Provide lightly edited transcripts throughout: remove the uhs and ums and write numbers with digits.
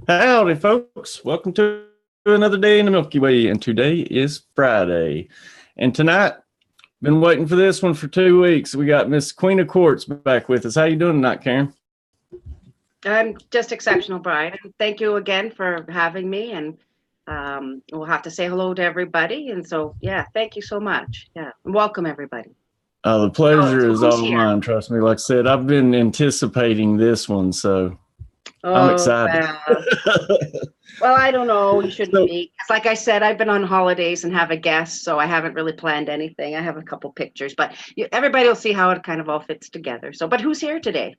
Howdy, folks. Welcome to another day in the Milky Way. And today is Friday. And tonight, been waiting for this one for 2 weeks. We got Miss Queen of Quartz back with us. How you doing tonight, Karen? I'm just exceptional, Brian. And thank you again for having me. And we'll have to say hello to everybody. And so, yeah, thank you so much. Yeah, and welcome everybody. The pleasure So is who's all here? mine. Trust me. Like I said, I've been anticipating this one, so I'm Oh, excited. well, I don't know. You shouldn't So, be. 'Cause like I said, I've been on holidays and have a guest, so I haven't really planned anything. I have a couple pictures, but everybody will see how it kind of all fits together. So, but who's here today?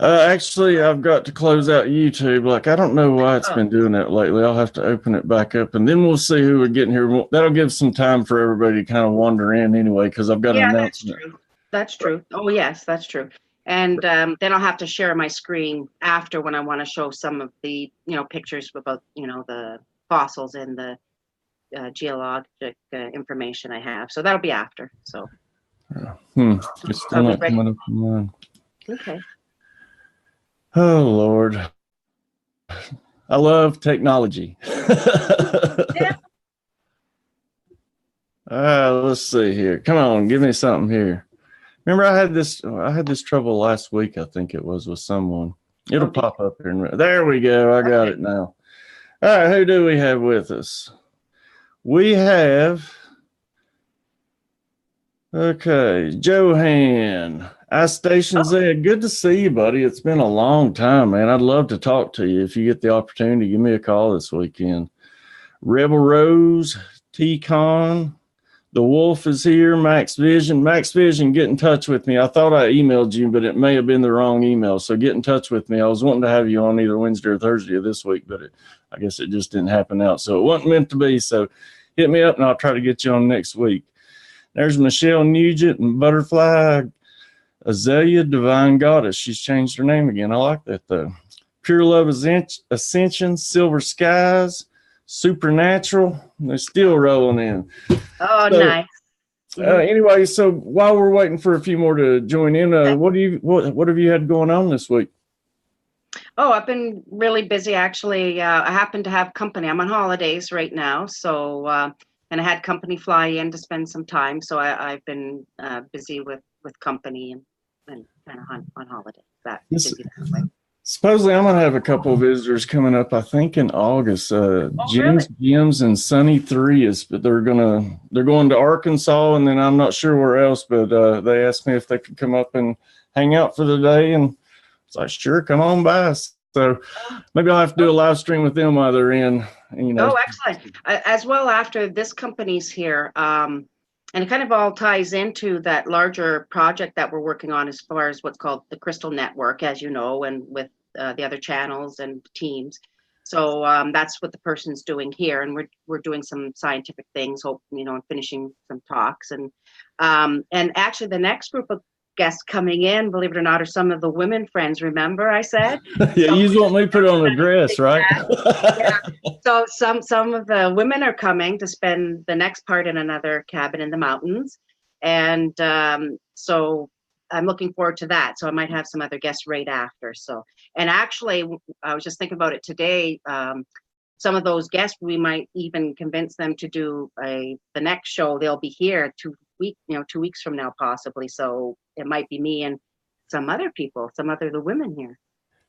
actually, I've got to close out YouTube. Like, I don't know why it's Oh, been doing that lately. I'll have to open it back up, and then we'll see who we're getting here. That'll give some time for everybody to kind of wander in anyway, because I've got an yeah, that's announcement. true. That's true. Oh, yes, that's true. And then I'll have to share my screen after when I want to show some of the, pictures about, the fossils and the geologic information I have. So that'll be after. So It's still I'll be not ready. coming up on mine. Okay. Oh, Lord. I love technology. Yeah. Let's see here. Come on, give me something here. Remember, I had this trouble last week, I think it was, with someone. It'll Okay. pop up here. There we go. I got it now. All right, who do we have with us? We have, okay, Johan, I Station Oh, Z. Good to see you, buddy. It's been a long time, man. I'd love to talk to you. If you get the opportunity, give me a call this weekend. Rebel Rose, T-Con, the Wolf is here. Max Vision. Max Vision, get in touch with me. I thought I emailed you, but it may have been the wrong email. So get in touch with me. I was wanting to have you on either Wednesday or Thursday of this week, but I guess it just didn't happen out. So it wasn't meant to be. So hit me up and I'll try to get you on next week. There's Michelle Nugent and Butterfly Azalea Divine Goddess. She's changed her name again. I like that though. Pure Love Ascension, Silver Skies, Supernatural. They're still rolling in. oh, So nice. Hmm. anyway, so while we're waiting for a few more to join in, what have you had going on this week? Oh, I've been really busy actually. I happen to have company. I'm on holidays right now, so and I had company fly in to spend some time. So I've been busy with company and kind of on holiday. That Yes. busy that way. Supposedly, I'm gonna have a couple of visitors coming up. I think in August. Oh, really? Jim's and Sunny Three is, but they're going to Arkansas, and then I'm not sure where else. But they asked me if they could come up and hang out for the day, and it's like, sure, come on by. So maybe I'll have to do a live stream with them while they're in. Oh, excellent. As well, after this company's here, and it kind of all ties into that larger project that we're working on as far as what's called the Crystal Network, as you know, and with the other channels and teams. So that's what the person's doing here, and we're doing some scientific things, hope and finishing some talks, and actually the next group of guests coming in, believe it or not, are some of the women friends. Remember, I said Yeah, so. you just want me to put on a dress, right? Yeah. So some of the women are coming to spend the next part in another cabin in the mountains, and so I'm looking forward to that. So I might have some other guests right after. So, and actually, I was just thinking about it today. Some of those guests, we might even convince them to do the next show. They'll be here 2 weeks from now, possibly. So it might be me and some other people, some other the women here.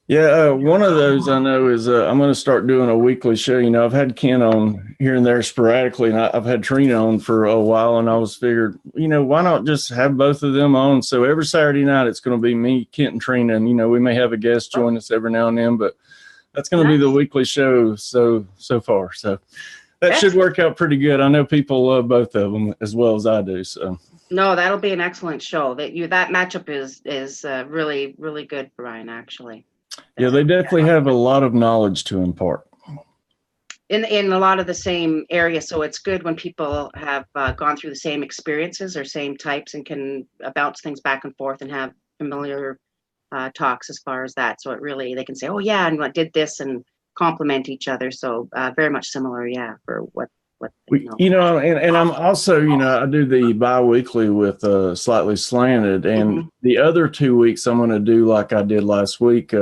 Yeah, one of those I know is I'm going to start doing a weekly show. I've had Ken on here and there sporadically, and I've had Trina on for a while, and I was figured, why not just have both of them on? So every Saturday night it's going to be me, Kent, and Trina, and we may have a guest join us every now and then, but that's going to be the Nice. weekly show so far. So that should Excellent. work out pretty good. I know people love both of them as well as I do. So No, that'll be an excellent show. That matchup is really really good, Brian. Actually, yeah, they definitely have a lot of knowledge to impart. in a lot of the same areas. So it's good when people have gone through the same experiences or same types and can bounce things back and forth and have familiar talks as far as that. So it really they can say, oh yeah, and I did this and complement each other. So very much similar, yeah, for what they know. And I'm also, I do the bi-weekly with Slightly Slanted, and Hmm. the other 2 weeks I'm going to do like I did last week,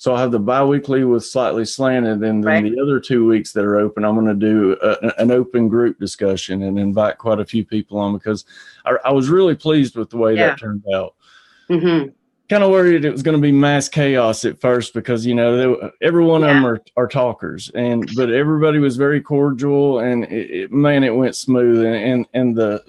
So I'll have the biweekly with Slightly Slanted, and then the other 2 weeks that are open, I'm going to do an open group discussion and invite quite a few people on, because I was really pleased with the way that turned out. Mm-hmm. Kind of worried it was going to be mass chaos at first, because every one of them are talkers, but everybody was very cordial, and it went smooth, and the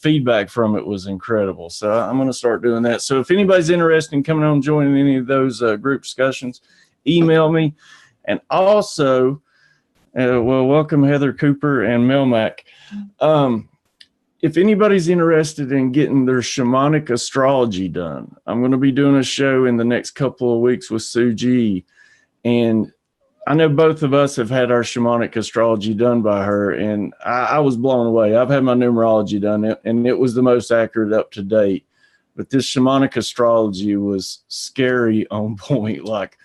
feedback from it was incredible. So I'm going to start doing that. So if anybody's interested in coming on and joining any of those group discussions, email me. And also, welcome Heather Cooper and Melmac. If anybody's interested in getting their shamanic astrology done, I'm going to be doing a show in the next couple of weeks with Sue G. And I know both of us have had our shamanic astrology done by her, and I was blown away. I've had my numerology done, and it was the most accurate up to date. But this shamanic astrology was scary on point. Like,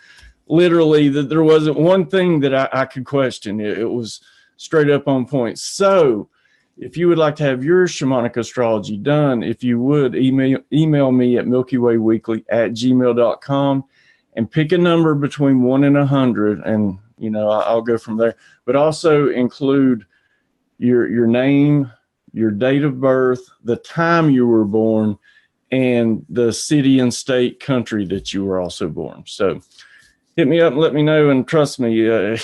literally, that there wasn't one thing that I could question. It was straight up on point. So if you would like to have your shamanic astrology done, if you would, email me at milkywayweekly@gmail.com and pick a number between 1 and 100, and I'll go from there. But also include your name, your date of birth, the time you were born, and the city and state, country that you were also born. So hit me up and let me know. And trust me, might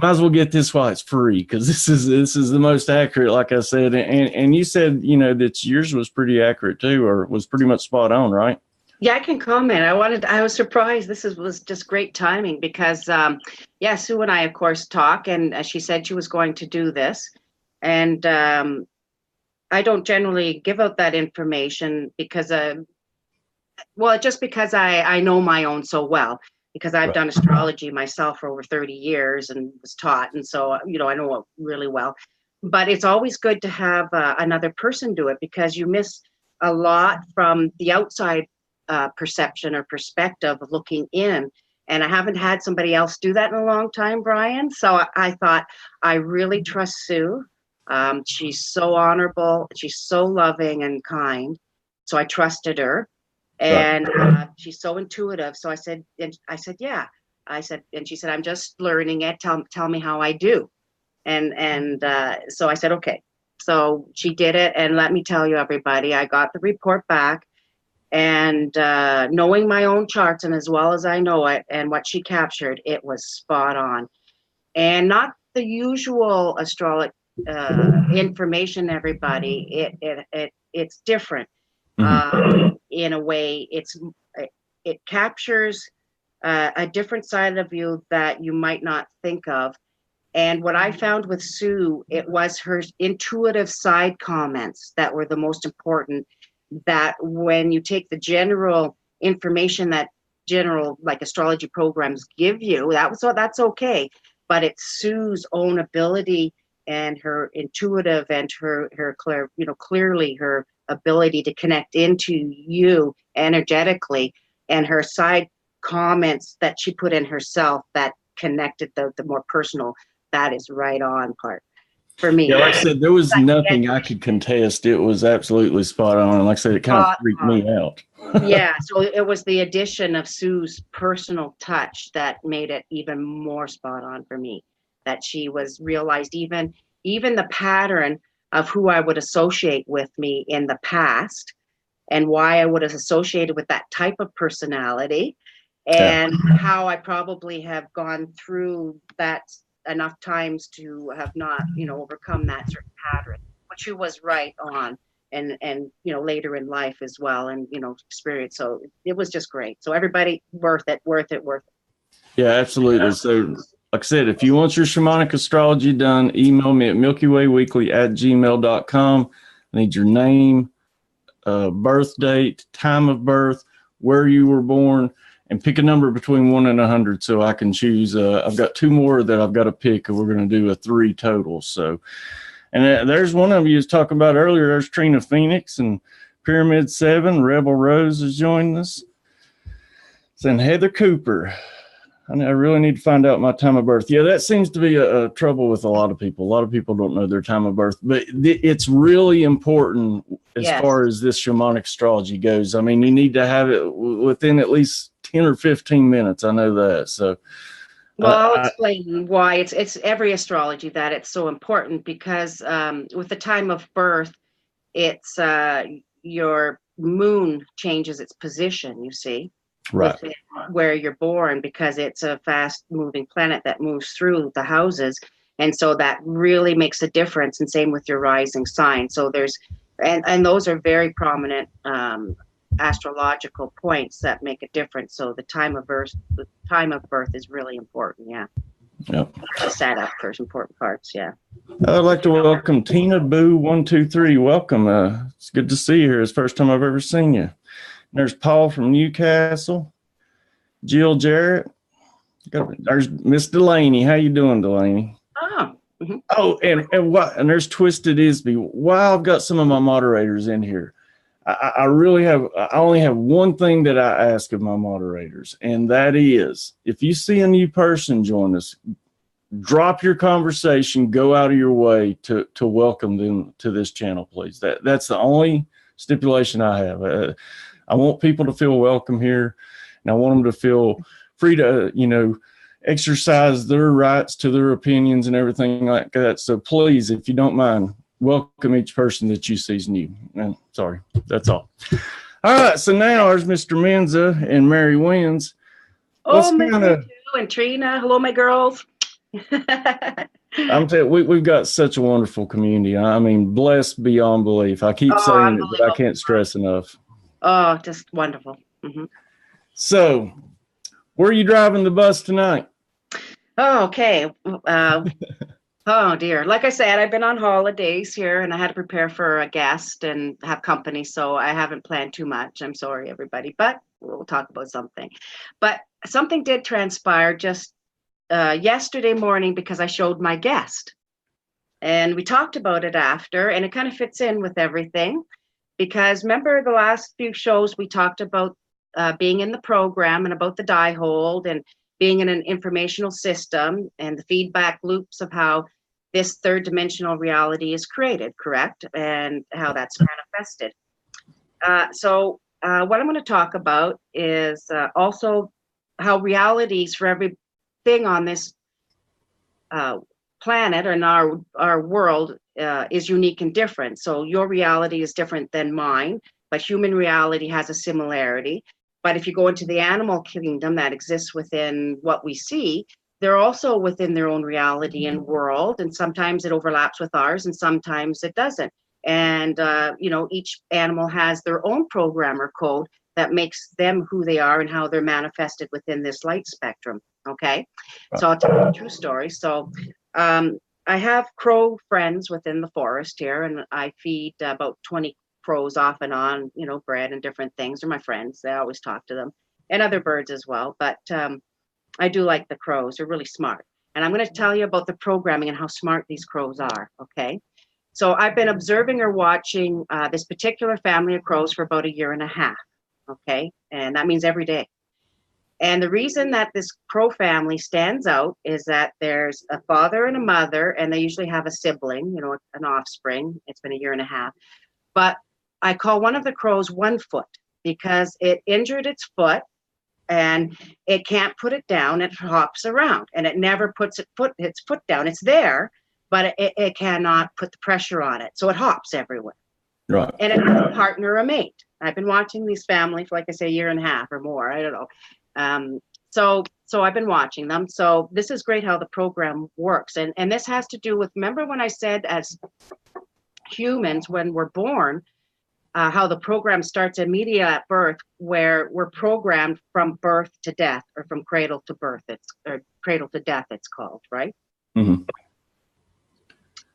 as well get this while it's free, because this is the most accurate, like I said. And you said, that yours was pretty accurate too, or was pretty much spot on, right? Yeah, I can comment. I was surprised. This was just great timing, because Sue and I, of course, talk, and she said she was going to do this. And I don't generally give out that information because just because I know my own so well, because I've done astrology myself for over 30 years and was taught. And so, I know it really well. But it's always good to have another person do it, because you miss a lot from the outside perception or perspective of looking in. And I haven't had somebody else do that in a long time, Brian. So I thought, I really trust Sue. She's so honorable. She's so loving and kind. So I trusted her. And she's so intuitive. So I said, yeah. And she said, I'm just learning it. Tell me how I do. And so I said, okay. So she did it. And let me tell you, everybody, I got the report back, and knowing my own charts, and as well as I know it and what she captured, it was spot on. And not the usual astrology information, everybody. It's different. In a way, it captures a different side of you that you might not think of. And what I found with Sue, it was her intuitive side comments that were the most important. That when you take the general information that general like astrology programs give you, that's okay. But it's Sue's own ability and her intuitive and her clear, clearly her ability to connect into you energetically, and her side comments that she put in herself that connected the more personal. That is right on part for me. Yeah, like I said, there was nothing I could contest. It was absolutely spot on. And like I said, it kind of freaked me out. Yeah, so it was the addition of Sue's personal touch that made it even more spot on for me. That she was realized even the pattern of who I would associate with me in the past, and why I would have associated with that type of personality, and how I probably have gone through that enough times to have not, overcome that certain pattern, which she was right on, and later in life as well, and experience. So it was just great. So everybody, worth it. Yeah, absolutely. So like I said, if you want your shamanic astrology done, email me at milkywayweekly@gmail.com. I need your name, birth date, time of birth, where you were born, and pick a number between 1 and 100 so I can choose. I've got 2 more that I've got to pick, and we're going to do a 3 total. So, and there's one of you was talking about earlier. There's Trina Phoenix and Pyramid 7. Rebel Rose has joined us. And Heather Cooper. I really need to find out my time of birth. Yeah, that seems to be a trouble with a lot of people. A lot of people don't know their time of birth, but it's really important as far as this shamanic astrology goes. I mean, you need to have it within at least 10 or 15 minutes. I know that. So, well, I'll explain why it's every astrology that it's so important, because with the time of birth, it's your moon changes its position, you see. Right. Where you're born, because it's a fast moving planet that moves through the houses, and so that really makes a difference. And same with your rising sign. So there's and those are very prominent astrological points that make a difference. So the time of birth is really important. Yeah. Yep. Set up for important parts. Yeah. I'd like to welcome Tina Boo 123. Welcome. It's good to see you here. It's the first time I've ever seen you. There's Paul from Newcastle, Jill Jarrett. There's Miss Delaney. How you doing, Delaney? Oh, mm-hmm. Oh, and there's Twisted Isby. Wow, I've got some of my moderators in here. I only have one thing that I ask of my moderators, and that is, if you see a new person join us, drop your conversation, go out of your way to welcome them to this channel, please. That's the only stipulation I have. I want people to feel welcome here, and I want them to feel free to, exercise their rights to their opinions and everything like that. So please, if you don't mind, welcome each person that you see is new. Sorry, that's all. All right, so now there's Mr. Menza and Mary Wins. Oh, and Trina. Hello, my girls. I'm telling you, we've got such a wonderful community. I mean, blessed beyond belief. I keep saying it, but I can't stress enough. Oh, just wonderful. Mm-hmm. So, where are you driving the bus tonight? Oh, okay. Oh, dear. Like I said, I've been on holidays here, and I had to prepare for a guest and have company, so I haven't planned too much. I'm sorry, everybody, but we'll talk about something. But something did transpire just yesterday morning, because I showed my guest. And we talked about it after, and it kind of fits in with everything. Because remember the last few shows we talked about being in the program and about the die hold and being in an informational system and the feedback loops of how this third dimensional reality is created, correct? And how that's manifested. So what I'm going to talk about is also how realities for everything on this planet or in our world is unique and different. So your reality is different than mine, but human reality has a similarity. But if you go into the animal kingdom that exists within what we see, they're also within their own reality and world. And sometimes it overlaps with ours and sometimes it doesn't. And, each animal has their own programmer code that makes them who they are and how they're manifested within this light spectrum. Okay. So I'll tell you a true story. So, I have crow friends within the forest here, and I feed about 20 crows off and on, bread and different things. They're my friends. I always talk to them, and other birds as well. But I do like the crows. They're really smart. And I'm going to tell you about the programming and how smart these crows are, okay? So I've been observing or watching this particular family of crows for about 1.5 years, okay? And that means every day. And the reason that this crow family stands out is that there's a father and a mother, and they usually have a sibling, an offspring. It's been 1.5 years. But I call one of the crows One Foot because it injured its foot and it can't put it down. It hops around and it never puts its foot down. It's there, but it cannot put the pressure on it. So it hops everywhere. Right. And it has a partner, a mate. I've been watching these families for, like I say, 1.5 years or more. I don't know. So I've been watching them. So this is great how the program works. And this has to do with, remember when I said as humans, when we're born, how the program starts immediately at birth, where we're programmed from birth to death, or from cradle to birth, or cradle to death, it's called, right? Mm-hmm.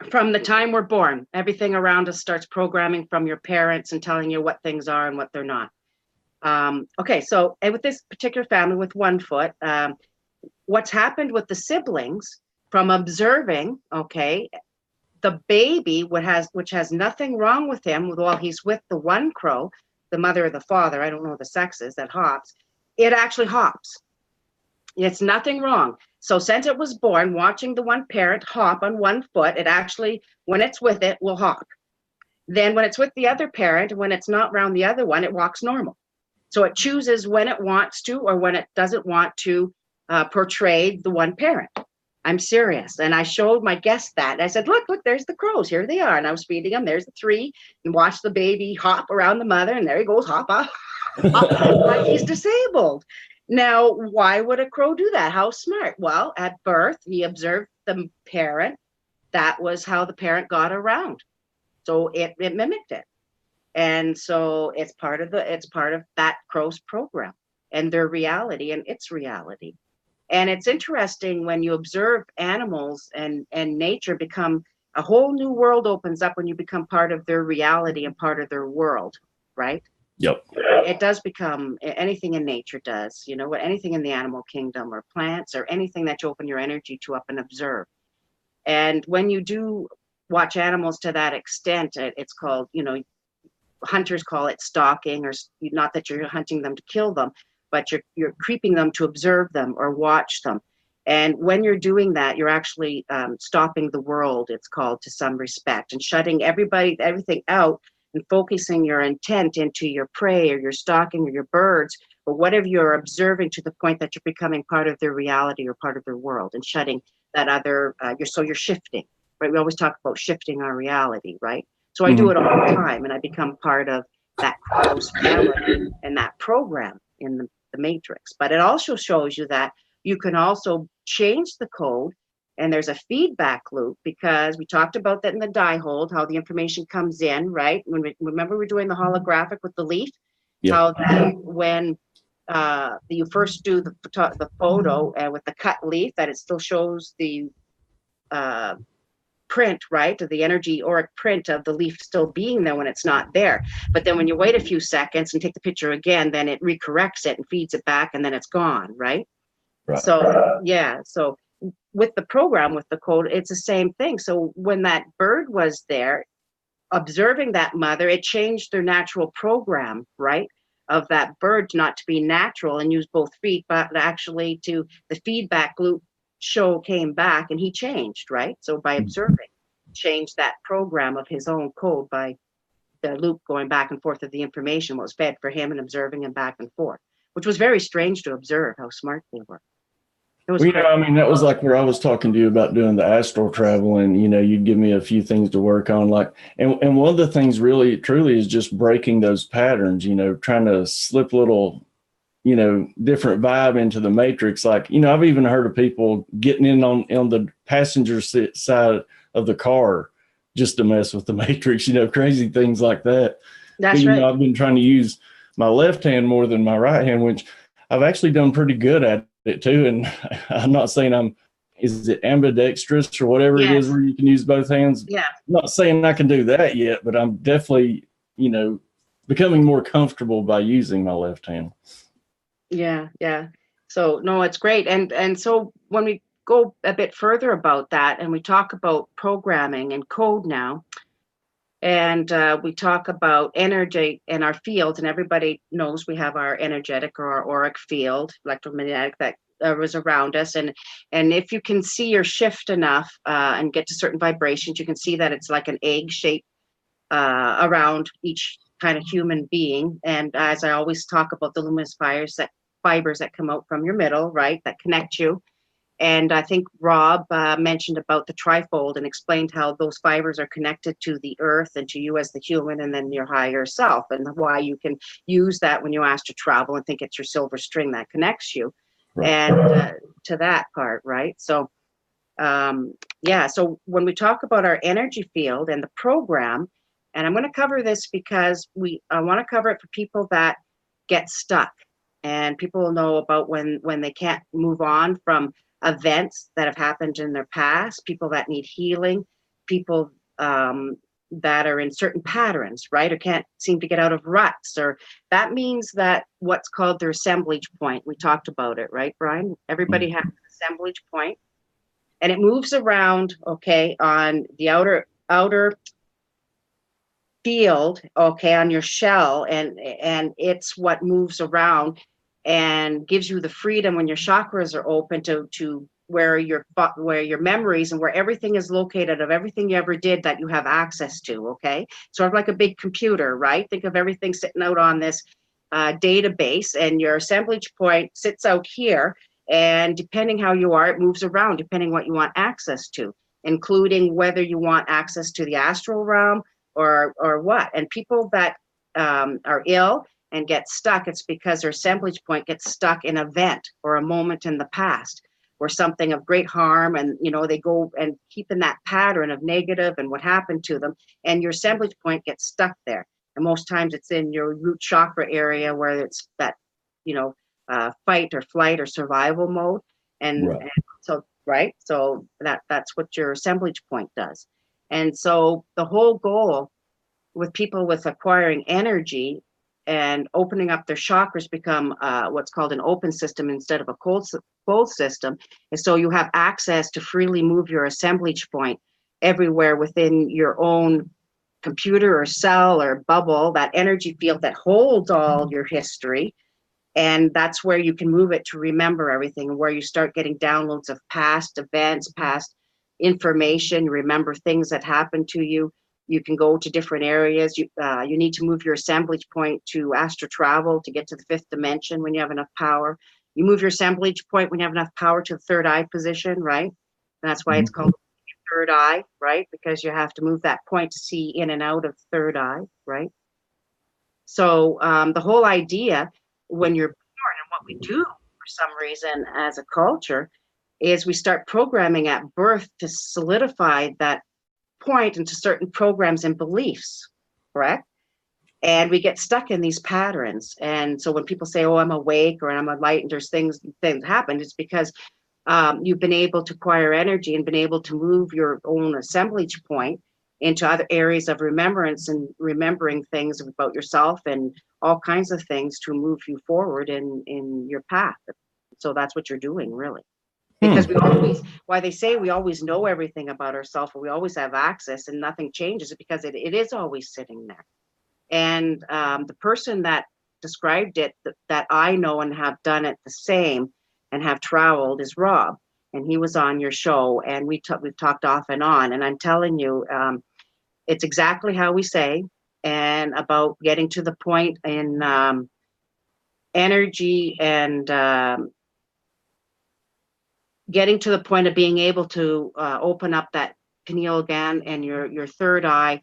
From the time we're born, everything around us starts programming from your parents and telling you what things are and what they're not. Okay, so and with this particular family with One Foot, what's happened with the siblings from observing, okay, the baby, which has nothing wrong with him while he's with the one crow, the mother or the father, I don't know the sexes, that hops, it actually hops. It's nothing wrong. So since it was born, watching the one parent hop on one foot, it actually, when it's with it, will hop. Then when it's with the other parent, when it's not around the other one, it walks normal. So it chooses when it wants to or when it doesn't want to portray the one parent. I'm serious. And I showed my guest that. And I said, look, there's the crows. Here they are. And I was feeding them. There's the three. And watch the baby hop around the mother. And there he goes, hop up. Like he's disabled. Now, why would a crow do that? How smart? Well, at birth, he observed the parent. That was how the parent got around. So it mimicked it. And so it's part of that crow's program and their reality and its reality. And it's interesting when you observe animals and nature become, a whole new world opens up when you become part of their reality and part of their world, right? Yep. It does become, anything in nature does, you know, anything in the animal kingdom or plants or anything that you open your energy to up and observe. And when you do watch animals to that extent, it's called, you know, hunters call it stalking, or not that you're hunting them to kill them, but you're creeping them to observe them or watch them. And when you're doing that, you're actually stopping the world, it's called, to some respect, and shutting everything out and focusing your intent into your prey or your stalking or your birds or whatever you're observing, to the point that you're becoming part of their reality or part of their world, and shutting that other, you're shifting, right? We always talk about shifting our reality, right? So I do it all the time, and I become part of that close family and that program in the matrix. But it also shows you that you can also change the code, and there's a feedback loop, because we talked about that in the die hold, how the information comes in, right? Remember we're doing the holographic with the leaf, how that when you first do the photo with the cut leaf, that it still shows the print, right, of the energy auric print of the leaf still being there when it's not there. But then when you wait a few seconds and take the picture again, then it recorrects it and feeds it back, and then it's gone, right? So yeah, so with the program, with the code, it's the same thing. So when that bird was there observing that mother, it changed their natural program, right, of that bird not to be natural and use both feet, but actually to the feedback loop came back, and he changed, right? So by observing, changed that program of his own code by the loop going back and forth of the information was fed for him, and observing him back and forth, which was very strange to observe how smart they were. It was I mean, that was like where I was talking to you about doing the astral travel, and, you know, you'd give me a few things to work on, like, and one of the things really, truly is just breaking those patterns, you know, trying to slip little, you know, different vibe into the matrix. Like, you know, I've even heard of people getting in on the passenger side of the car just to mess with the matrix, you know, crazy things like that. That's but, right. Know, I've been trying to use my left hand more than my right hand, which I've actually done pretty good at it too. And I'm not saying is it ambidextrous or whatever it is where you can use both hands? Yeah. I'm not saying I can do that yet, but I'm definitely, you know, becoming more comfortable by using my left hand. Yeah. So no, it's great. And so when we go a bit further about that, and we talk about programming and code now, and we talk about energy in our fields, and everybody knows we have our energetic or our auric field, electromagnetic, that was around us. And if you can see or shift enough and get to certain vibrations, you can see that it's like an egg shape around each kind of human being. And as I always talk about the luminous fibers that come out from your middle, right, that connect you. And I think Rob mentioned about the trifold and explained how those fibers are connected to the earth and to you as the human, and then your higher self, and why you can use that when you ask to travel and think it's your silver string that connects you. Right. And to that part, right? So so when we talk about our energy field and the program, and I'm going to cover this because I want to cover it for people that get stuck, and people will know about when they can't move on from events that have happened in their past, people that need healing, people that are in certain patterns, right, or can't seem to get out of ruts, or that means that what's called their assemblage point. We talked about it, right, Brian? Everybody has an assemblage point, and it moves around, okay, on the outer field, okay, on your shell, and it's what moves around. and gives you the freedom when your chakras are open to where your memories and where everything is located of everything you ever did that you have access to. Okay, sort of like a big computer, right? Think of everything sitting out on this database, and your assemblage point sits out here, and depending how you are, it moves around depending what you want access to, including whether you want access to the astral realm or what. And people that are ill and get stuck, it's because their assemblage point gets stuck in an event or a moment in the past or something of great harm, and they go and keep in that pattern of negative and what happened to them, and your assemblage point gets stuck there. And most times it's in your root chakra area where it's that fight or flight or survival mode. And, Right. and so so that's what your assemblage point does. And so the whole goal with people with acquiring energy and opening up their chakras become what's called an open system instead of a cold system, is so you have access to freely move your assemblage point everywhere within your own computer or cell or bubble, that energy field that holds all your history. And that's where you can move it to remember everything, and where you start getting downloads of past events, past information, remember things that happened to you. You can go to different areas. You need to move your assemblage point to astral travel to get to the fifth dimension when you have enough power. You move your assemblage point when you have enough power to the third eye position, right? And that's why it's called third eye, right? Because you have to move that point to see in and out of third eye, right? So the whole idea when you're born, and what we do for some reason as a culture, is we start programming at birth to solidify that point into certain programs and beliefs, correct? And we get stuck in these patterns. And so when people say, oh, I'm awake or I'm enlightened, there's things happen, it's because you've been able to acquire energy and been able to move your own assemblage point into other areas of remembrance and remembering things about yourself and all kinds of things to move you forward in your path. So that's what you're doing, really. Because why they say we always know everything about ourselves, or we always have access and nothing changes, because it is always sitting there. And the person that described it that I know and have done it the same and have traveled is Rob. And he was on your show, and we've talked off and on. And I'm telling you, it's exactly how we say, and about getting to the point in energy and getting to the point of being able to open up that pineal gland and your third eye,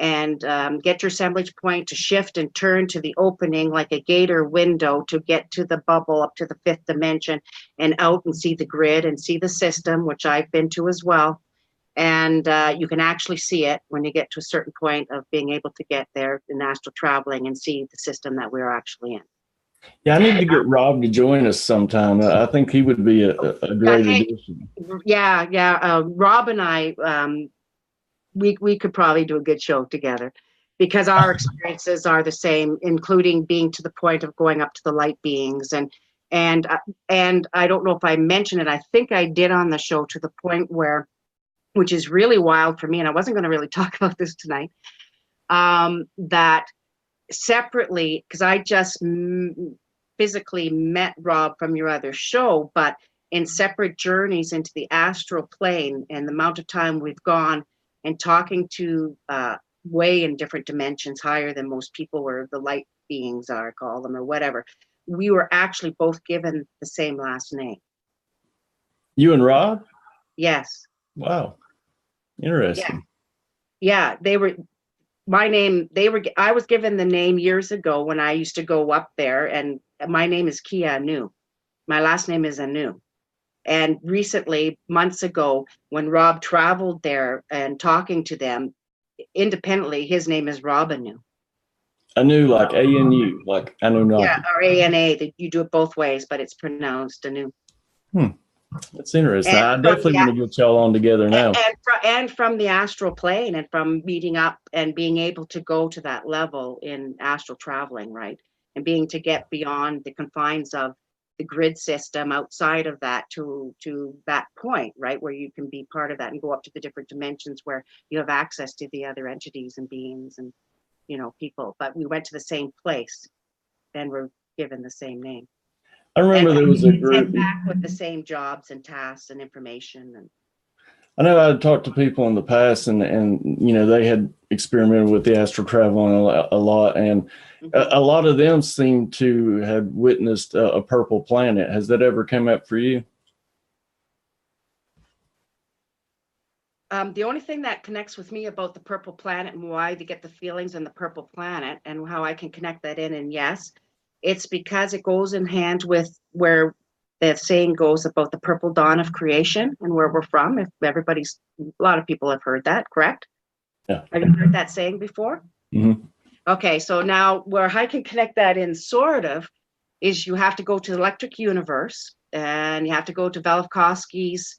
and get your assemblage point to shift and turn to the opening like a gate or window to get to the bubble up to the fifth dimension and out and see the grid and see the system, which I've been to as well. And you can actually see it when you get to a certain point of being able to get there in astral traveling and see the system that we're actually in. Yeah, I need to get Rob to join us sometime. I think he would be a great addition. Yeah. Rob and I, we could probably do a good show together, because our experiences are the same, including being to the point of going up to the light beings. And I don't know if I mentioned it. I think I did on the show, to the point where, which is really wild for me, and I wasn't going to really talk about this tonight, that separately, because I just physically met Rob from your other show, but in separate journeys into the astral plane, and the amount of time we've gone and talking to way in different dimensions higher than most people, where the light beings are, call them, or whatever, we were actually both given the same last name. You and Rob? Yes. Wow. Interesting. Yeah, they were my name. I was given the name years ago when I used to go up there, and my name is Kia Anu. My last name is Anu. And recently, months ago, when Rob traveled there and talking to them independently, his name is Rob Anu. Anu, like A-N-U, like Anunnaki. Yeah, or A-N-A. You do it both ways, but it's pronounced Anu. That's interesting. I definitely want to get y'all on together now. And from the astral plane, and from meeting up and being able to go to that level in astral traveling, right? And being to get beyond the confines of the grid system, outside of that, to that point, right, where you can be part of that and go up to the different dimensions where you have access to the other entities and beings and people. But we went to the same place and were given the same name. I remember there was a group. Sent back with the same jobs and tasks and information. And I know I'd talked to people in the past, and they had experimented with the astral traveling a lot, and a lot of them seem to have witnessed a purple planet. Has that ever come up for you? The only thing that connects with me about the purple planet and why to get the feelings in the purple planet and how I can connect that in, and yes, it's because it goes in hand with where the saying goes about the purple dawn of creation and where we're from. If a lot of people have heard that, correct? Yeah. Have you heard that saying before? Mm-hmm. Okay, so now where I can connect that in sort of is you have to go to the electric universe and you have to go to Velikovsky's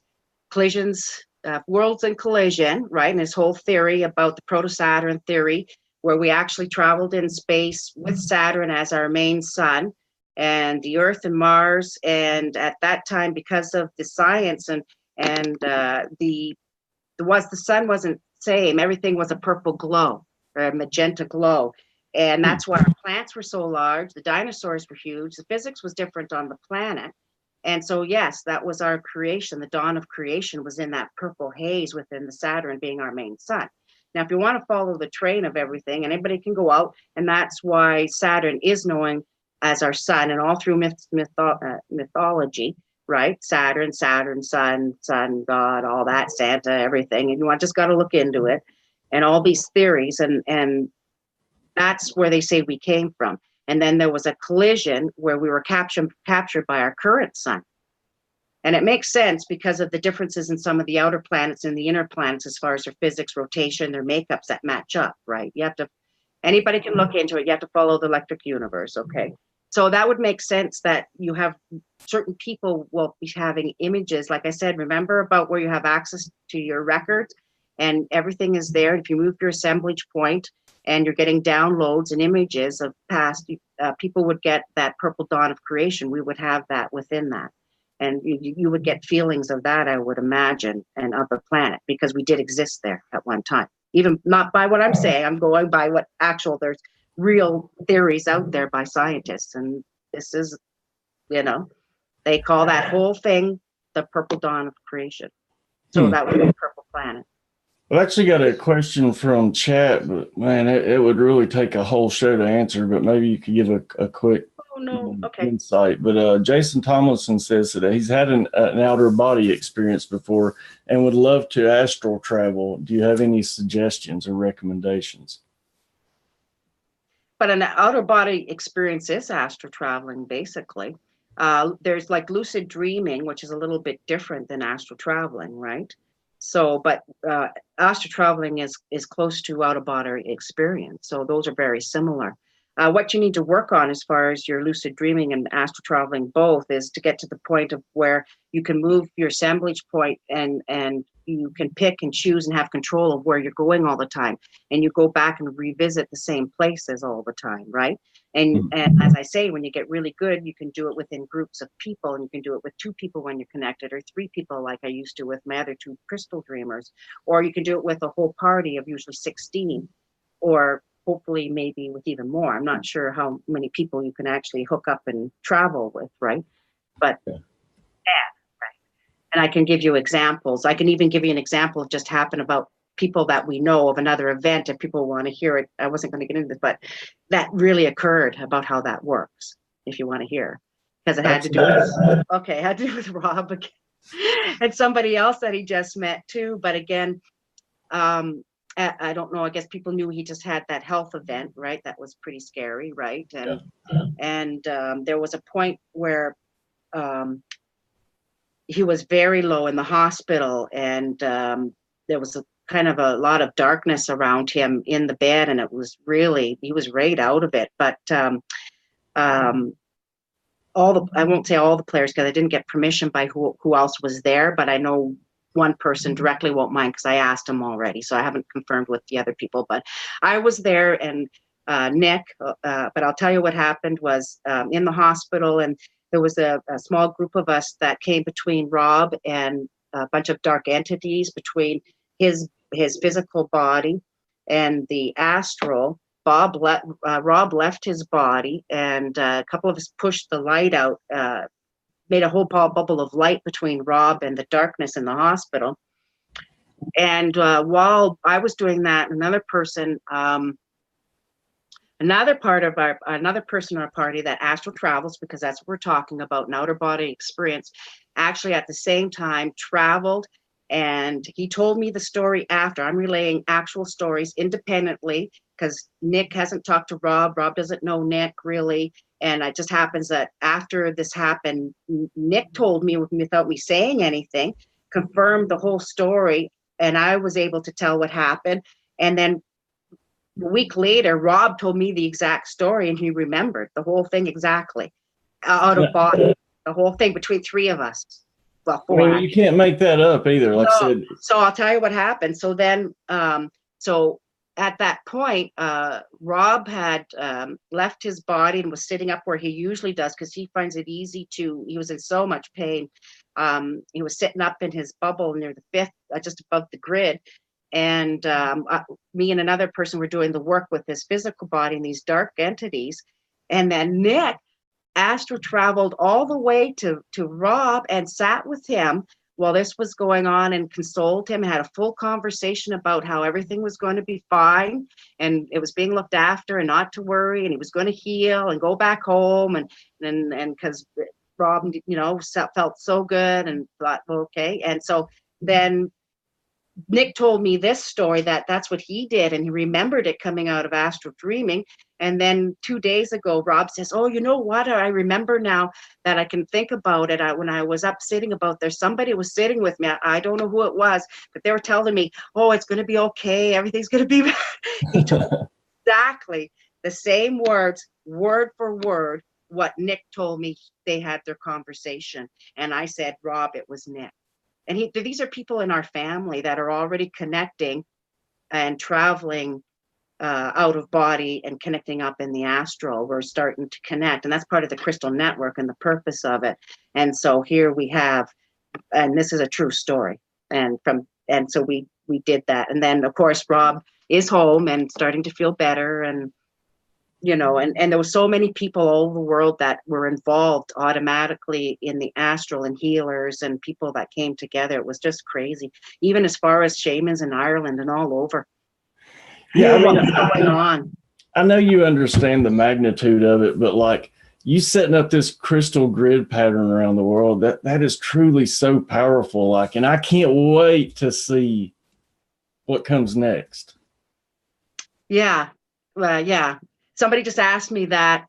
collisions, worlds in collision, right? And his whole theory about the proto-Saturn theory, where we actually traveled in space with Saturn as our main sun and the Earth and Mars. And at that time, because of the science and the sun wasn't same, everything was a purple glow or a magenta glow. And that's why our plants were so large. The dinosaurs were huge. The physics was different on the planet. And so, yes, that was our creation. The dawn of creation was in that purple haze within the Saturn being our main sun. Now, if you want to follow the train of everything, anybody can go out, and that's why Saturn is known as our sun, and all through mythology, right? Saturn, sun, God, all that, Santa, everything. And you just got to look into it, and all these theories, and that's where they say we came from. And then there was a collision where we were captured by our current sun. And it makes sense because of the differences in some of the outer planets and the inner planets as far as their physics, rotation, their makeups that match up, right? Anybody can look into it. You have to follow the electric universe, okay? So that would make sense that you have certain people will be having images. Like I said, remember about where you have access to your records and everything is there. If you move your assemblage point, and you're getting downloads and images of past, people would get that purple dawn of creation. We would have that within that. And you would get feelings of that, I would imagine, and of the planet, because we did exist there at one time. Even not by what I'm saying, I'm going by what there's real theories out there by scientists. And this is, they call that whole thing the purple dawn of creation. So that would be purple planet. I've actually got a question from chat, but man, it would really take a whole show to answer, but maybe you could give a quick insight. But Jason Tomlinson says that he's had an outer body experience before and would love to astral travel. Do you have any suggestions or recommendations? But an outer body experience is astral traveling, basically. There's like lucid dreaming, which is a little bit different than astral traveling, right? So, but astral traveling is close to out of body experience. So those are very similar. What you need to work on as far as your lucid dreaming and astral traveling both is to get to the point of where you can move your assemblage point and you can pick and choose and have control of where you're going all the time. And you go back and revisit the same places all the time, right? And as I say, when you get really good, you can do it within groups of people, and you can do it with 2 people when you're connected, or 3 people like I used to with my other 2 crystal dreamers, or you can do it with a whole party of usually 16, or hopefully maybe with even more. I'm not sure how many people you can actually hook up and travel with, right? But yeah, right. And I can give you examples. I can even give you an example of just happened about people that we know of another event. If people want to hear it, I wasn't going to get into this, but that really occurred about how that works, if you want to hear. Because it had to do with Rob again. And somebody else that he just met too. But again, I don't know, I guess people knew he just had that health event, right? That was pretty scary, right? And there was a point where he was very low in the hospital, and there was a lot of darkness around him in the bed, and he was right out of it. But I won't say all the players, because I didn't get permission by who else was there, but I know one person directly won't mind because I asked him already, so I haven't confirmed with the other people. But I was there, and Nick, but I'll tell you what happened was in the hospital, and there was a small group of us that came between Rob and a bunch of dark entities, between his physical body and the astral, Rob left his body, and a couple of us pushed the light out, made a whole bubble of light between Rob and the darkness in the hospital. And while I was doing that, another person in our party that astral travels, because that's what we're talking about, an outer body experience, actually at the same time traveled, and he told me the story after. I'm relaying actual stories independently because Nick hasn't talked to Rob. Rob doesn't know Nick really. And it just happens that after this happened, Nick told me without me saying anything, confirmed the whole story, and I was able to tell what happened. And then a week later, Rob told me the exact story, and he remembered the whole thing exactly, out of body, the whole thing between three of us. Well, four. You can't make that up either. Like I said. So I'll tell you what happened. So then, so at that point, Rob had left his body and was sitting up where he usually does because he finds it easy to. He was in so much pain. He was sitting up in his bubble near the fifth, just above the grid. And me and another person were doing the work with his physical body and these dark entities. And then Nick astral traveled all the way to Rob and sat with him while this was going on and consoled him, had a full conversation about how everything was going to be fine and it was being looked after and not to worry, and he was going to heal and go back home. And because Rob, felt so good and thought, okay. And so then Nick told me this story, that's what he did, and he remembered it coming out of astral dreaming. And then 2 days ago, Rob says, oh, you know what? I remember now that I can think about it. When I was up sitting about there, somebody was sitting with me. I don't know who it was, but they were telling me, oh, it's going to be okay. Everything's going to be. He told exactly the same words, word for word, what Nick told me. They had their conversation. And I said, Rob, it was Nick. And these are people in our family that are already connecting and traveling out of body and connecting up in the astral. We're starting to connect, and that's part of the crystal network and the purpose of it. And so here we have, and this is a true story. And so we did that. And then of course Rob is home and starting to feel better, and and there were so many people all over the world that were involved automatically in the astral, and healers and people that came together. It was just crazy, even as far as shamans in Ireland and all over. Yeah, I mean, what's going on. I know you understand the magnitude of it, but like you setting up this crystal grid pattern around the world, that is truly so powerful. Like, and I can't wait to see what comes next. Yeah. Yeah. Somebody just asked me that.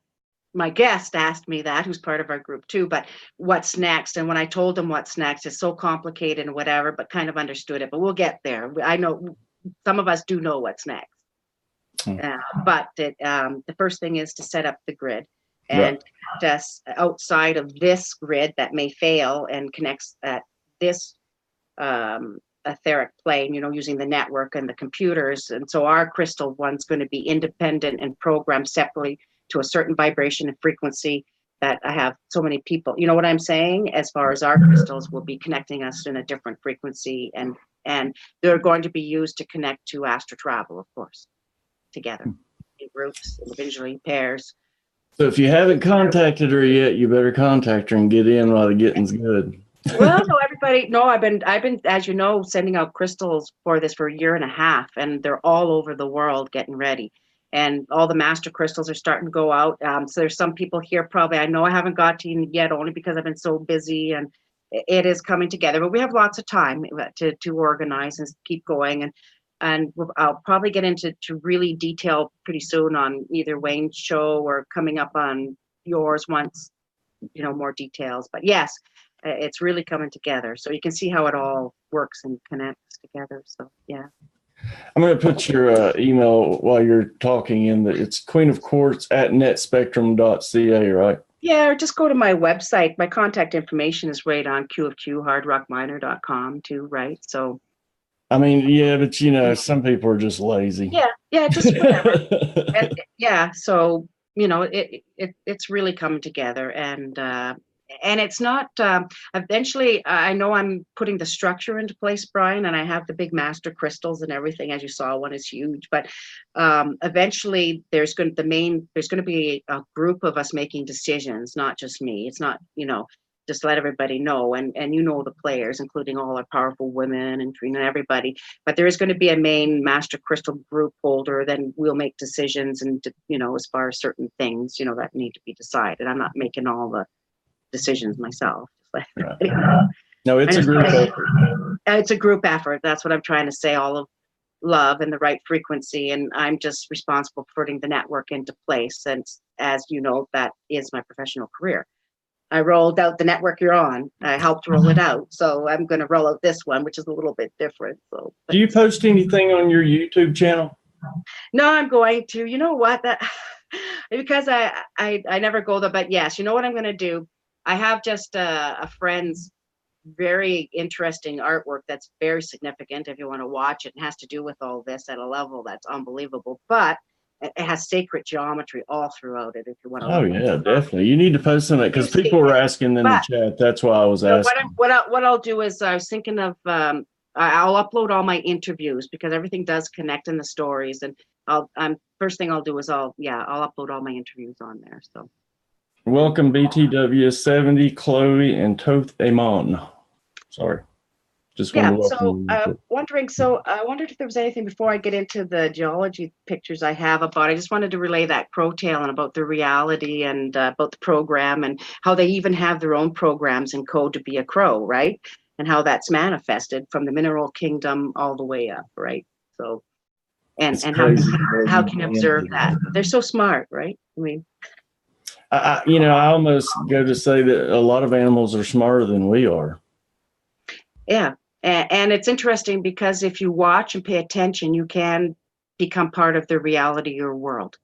My guest asked me that, who's part of our group too, but what's next? And when I told him what's next, it's so complicated and whatever, but kind of understood it. But we'll get there. I know some of us do know what's next. But the first thing is to set up the grid and just outside of this grid that may fail and connects at this etheric plane, using the network and the computers. And so our crystal one's going to be independent and programmed separately to a certain vibration and frequency that I have so many people, you know what I'm saying? As far as our crystals will be connecting us in a different frequency, and they're going to be used to connect to astral travel, of course, together in groups, individually, pairs. So if you haven't contacted her yet, you better contact her and get in while the getting's good. Well, no, everybody. No, I've been, as you know, sending out crystals for this for a year and a half, and they're all over the world getting ready. And all the master crystals are starting to go out. So there's some people here probably. I know I haven't got to you yet, only because I've been so busy, and it is coming together. But we have lots of time to organize and keep going. And I'll probably get into really detail pretty soon on either Wayne's show or coming up on yours once, more details. But yes. It's really coming together, so you can see how it all works and connects together. So yeah, I'm going to put your email while you're talking in. It's queenofquartz@netspectrum.ca, right? Yeah, or just go to my website. My contact information is right on qofq hardrockminer.com too, right? So I mean, yeah, but some people are just lazy. Yeah, just whatever. And yeah, so it's really coming together, and And it's not, eventually, I know I'm putting the structure into place, Brian, and I have the big master crystals and everything. As you saw, one is huge, but eventually there's going to be a group of us making decisions, not just me. It's not, just let everybody know, and the players, including all our powerful women and Trina and everybody. But there is going to be a main master crystal group holder. Then we'll make decisions, and as far as certain things, that need to be decided. I'm not making all the decisions myself. Right. No, it's a group effort. It's a group effort. That's what I'm trying to say. All of love and the right frequency, and I'm just responsible for putting the network into place. And as you know, that is my professional career. I rolled out the network you're on. I helped roll it out. So I'm going to roll out this one, which is a little bit different. So, do you post anything on your YouTube channel? No, I'm going to. You know what? That because I never go there. But yes, you know what I'm going to do? I have just a friend's very interesting artwork that's very significant. If you want to watch it, it has to do with all this at a level that's unbelievable. But it has sacred geometry all throughout it. If you want to. Oh yeah, definitely. You need to post some of it because people were asking in the chat. That's why I was asking. What I'll do is I was thinking of I'll upload all my interviews because everything does connect in the stories, and first thing I'll do is I'll upload all my interviews on there. So. Welcome BTW70, Chloe, and Toth Amon. Sorry. Just wanted to welcome you. So I wondered if there was anything before I get into the geology pictures I have about. I just wanted to relay that crow tale and about the reality and about the program and how they even have their own programs in code to be a crow, right? And how that's manifested from the mineral kingdom all the way up, right? So, and how can you observe that? They're so smart, right? I mean, I almost go to say that a lot of animals are smarter than we are. Yeah. And it's interesting because if you watch and pay attention, you can become part of the reality or world.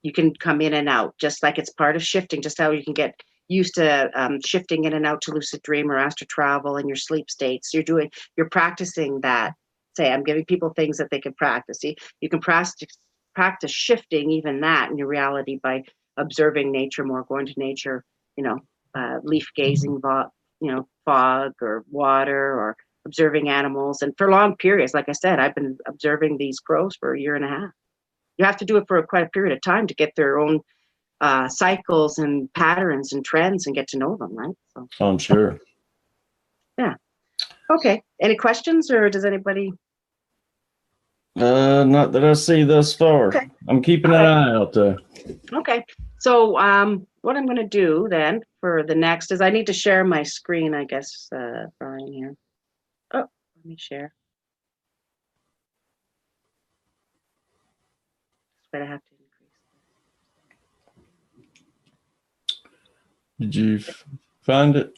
You can come in and out, just like it's part of shifting, just how you can get used to shifting in and out to lucid dream or astral travel in your sleep states. You're practicing that. Say, I'm giving people things that they can practice. See, you can practice shifting even that in your reality by observing nature more, going to nature, leaf gazing, fog or water or observing animals. And for long periods, like I said, I've been observing these crows for 1.5 years. You have to do it for quite a period of time to get their own cycles and patterns and trends and get to know them, right? So, I'm sure. Yeah. Okay. Any questions, or does anybody? Not that I see thus far. Okay. I'm keeping an eye out though. Okay. So what I'm going to do then for the next is I need to share my screen, I guess, Brian, here. Oh, let me share. But I have to increase. Did you find it?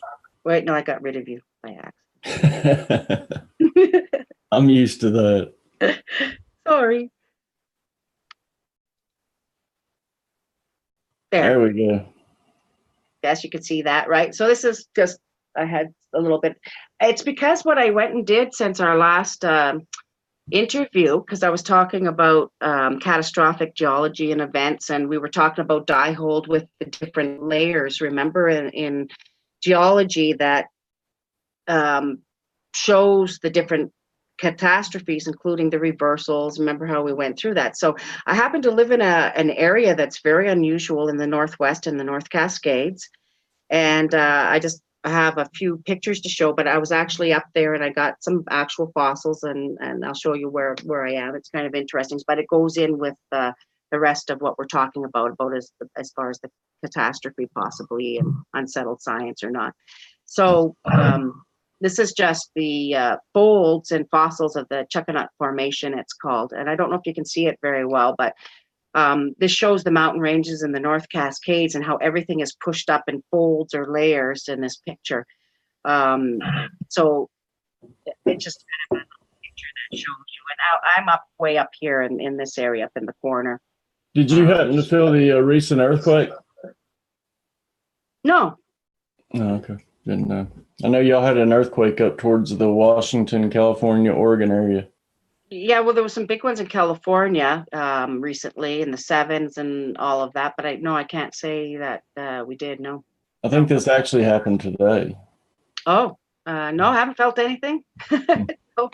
Wait, no, I got rid of you by accident. I'm used to that. Sorry. There we go. Yes, you can see that, right? So this is just, I had a little bit. It's because what I went and did since our last interview, because I was talking about catastrophic geology and events, and we were talking about diehold with the different layers. Remember in geology that shows the different catastrophes, including the reversals. Remember how we went through that? So I happen to live in an area that's very unusual in the Northwest, in the North Cascades. And I have a few pictures to show, but I was actually up there and I got some actual fossils, and I'll show you where I am. It's kind of interesting, but it goes in with the rest of what we're talking about as far as the catastrophe possibly and unsettled science or not. So this is just the folds and fossils of the Chuckanut Formation, it's called. And I don't know if you can see it very well, but this shows the mountain ranges in the North Cascades and how everything is pushed up in folds or layers in this picture. So it's just kind of a picture that shows you. And I'm way up here in this area, up in the corner. Did you happen to feel the recent earthquake? No. Oh, okay. Didn't know. I know y'all had an earthquake up towards the Washington, California, Oregon area. Yeah, well, there were some big ones in California recently in the 7s and all of that, but I can't say that we did, no. I think this actually happened today. Oh, no, I haven't felt anything. No,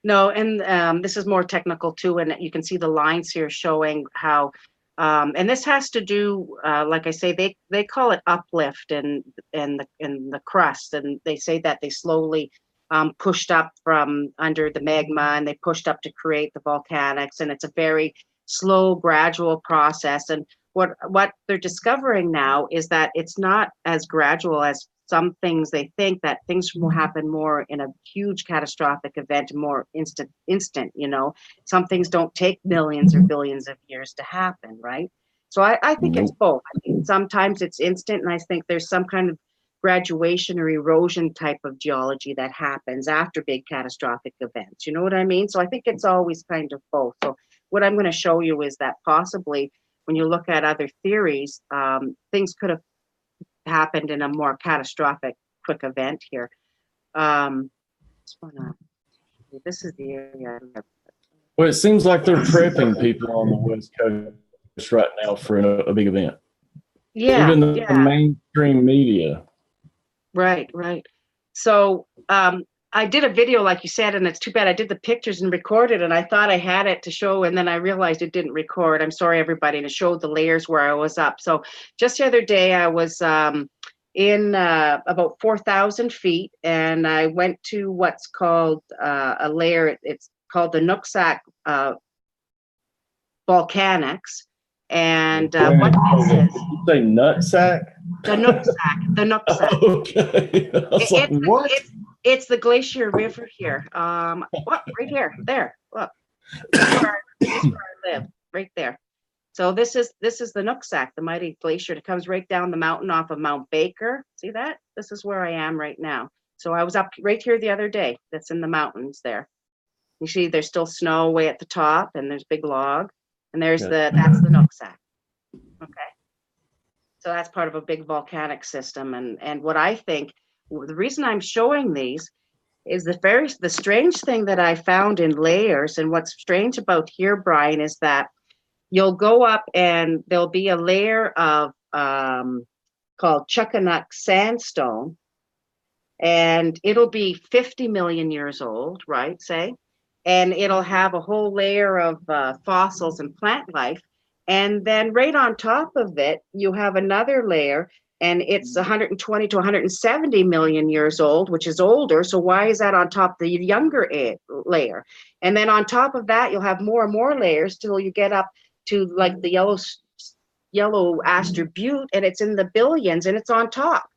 no, and this is more technical too, and you can see the lines here showing how, and this has to do, like I say, they call it uplift in the crust, and they say that they slowly pushed up from under the magma, and they pushed up to create the volcanics, and it's a very slow, gradual process. And what they're discovering now is that it's not as gradual as some things. They think that things will happen more in a huge catastrophic event, more instant, some things don't take millions or billions of years to happen, right? So I think it's both. I think sometimes it's instant, and I think there's some kind of graduation or erosion type of geology that happens after big catastrophic events. You know what I mean? So I think it's always kind of both. So what I'm going to show you is that possibly when you look at other theories, things could have happened in a more catastrophic quick event here. This is the area. Well, it seems like they're prepping people on the West Coast right now for a big event. Yeah, even the mainstream media. Right. So I did a video, like you said, and it's too bad I did the pictures and recorded, and I thought I had it to show, and then I realized it didn't record. I'm sorry, everybody, and it showed the layers where I was up. So just the other day, I was in about 4,000 feet, and I went to what's called a layer. It's called the Nooksack Volcanics. And what this is? You say nutsack? The Nooksack. The Nooksack. Okay. What? It's the Glacier River here. What? Right here. There. Look. This is where I live. Right there. So this is the Nooksack, the mighty glacier. It comes right down the mountain off of Mount Baker. See that? This is where I am right now. So I was up right here the other day. That's in the mountains there. You see, there's still snow way at the top, and there's big log, and that's the Nooksack. Okay. So that's part of a big volcanic system, and what I think, the reason I'm showing these is the strange thing that I found in layers, and what's strange about here, Brian, is that you'll go up and there'll be a layer of called Chuckanuk sandstone, and it'll be 50 million years old, right? Say, and it'll have a whole layer of fossils and plant life. And then right on top of it, you have another layer, and it's 120 to 170 million years old, which is older. So why is that on top of the younger layer? And then on top of that, you'll have more and more layers till you get up to like the yellow aster butte, and it's in the billions, and it's on top.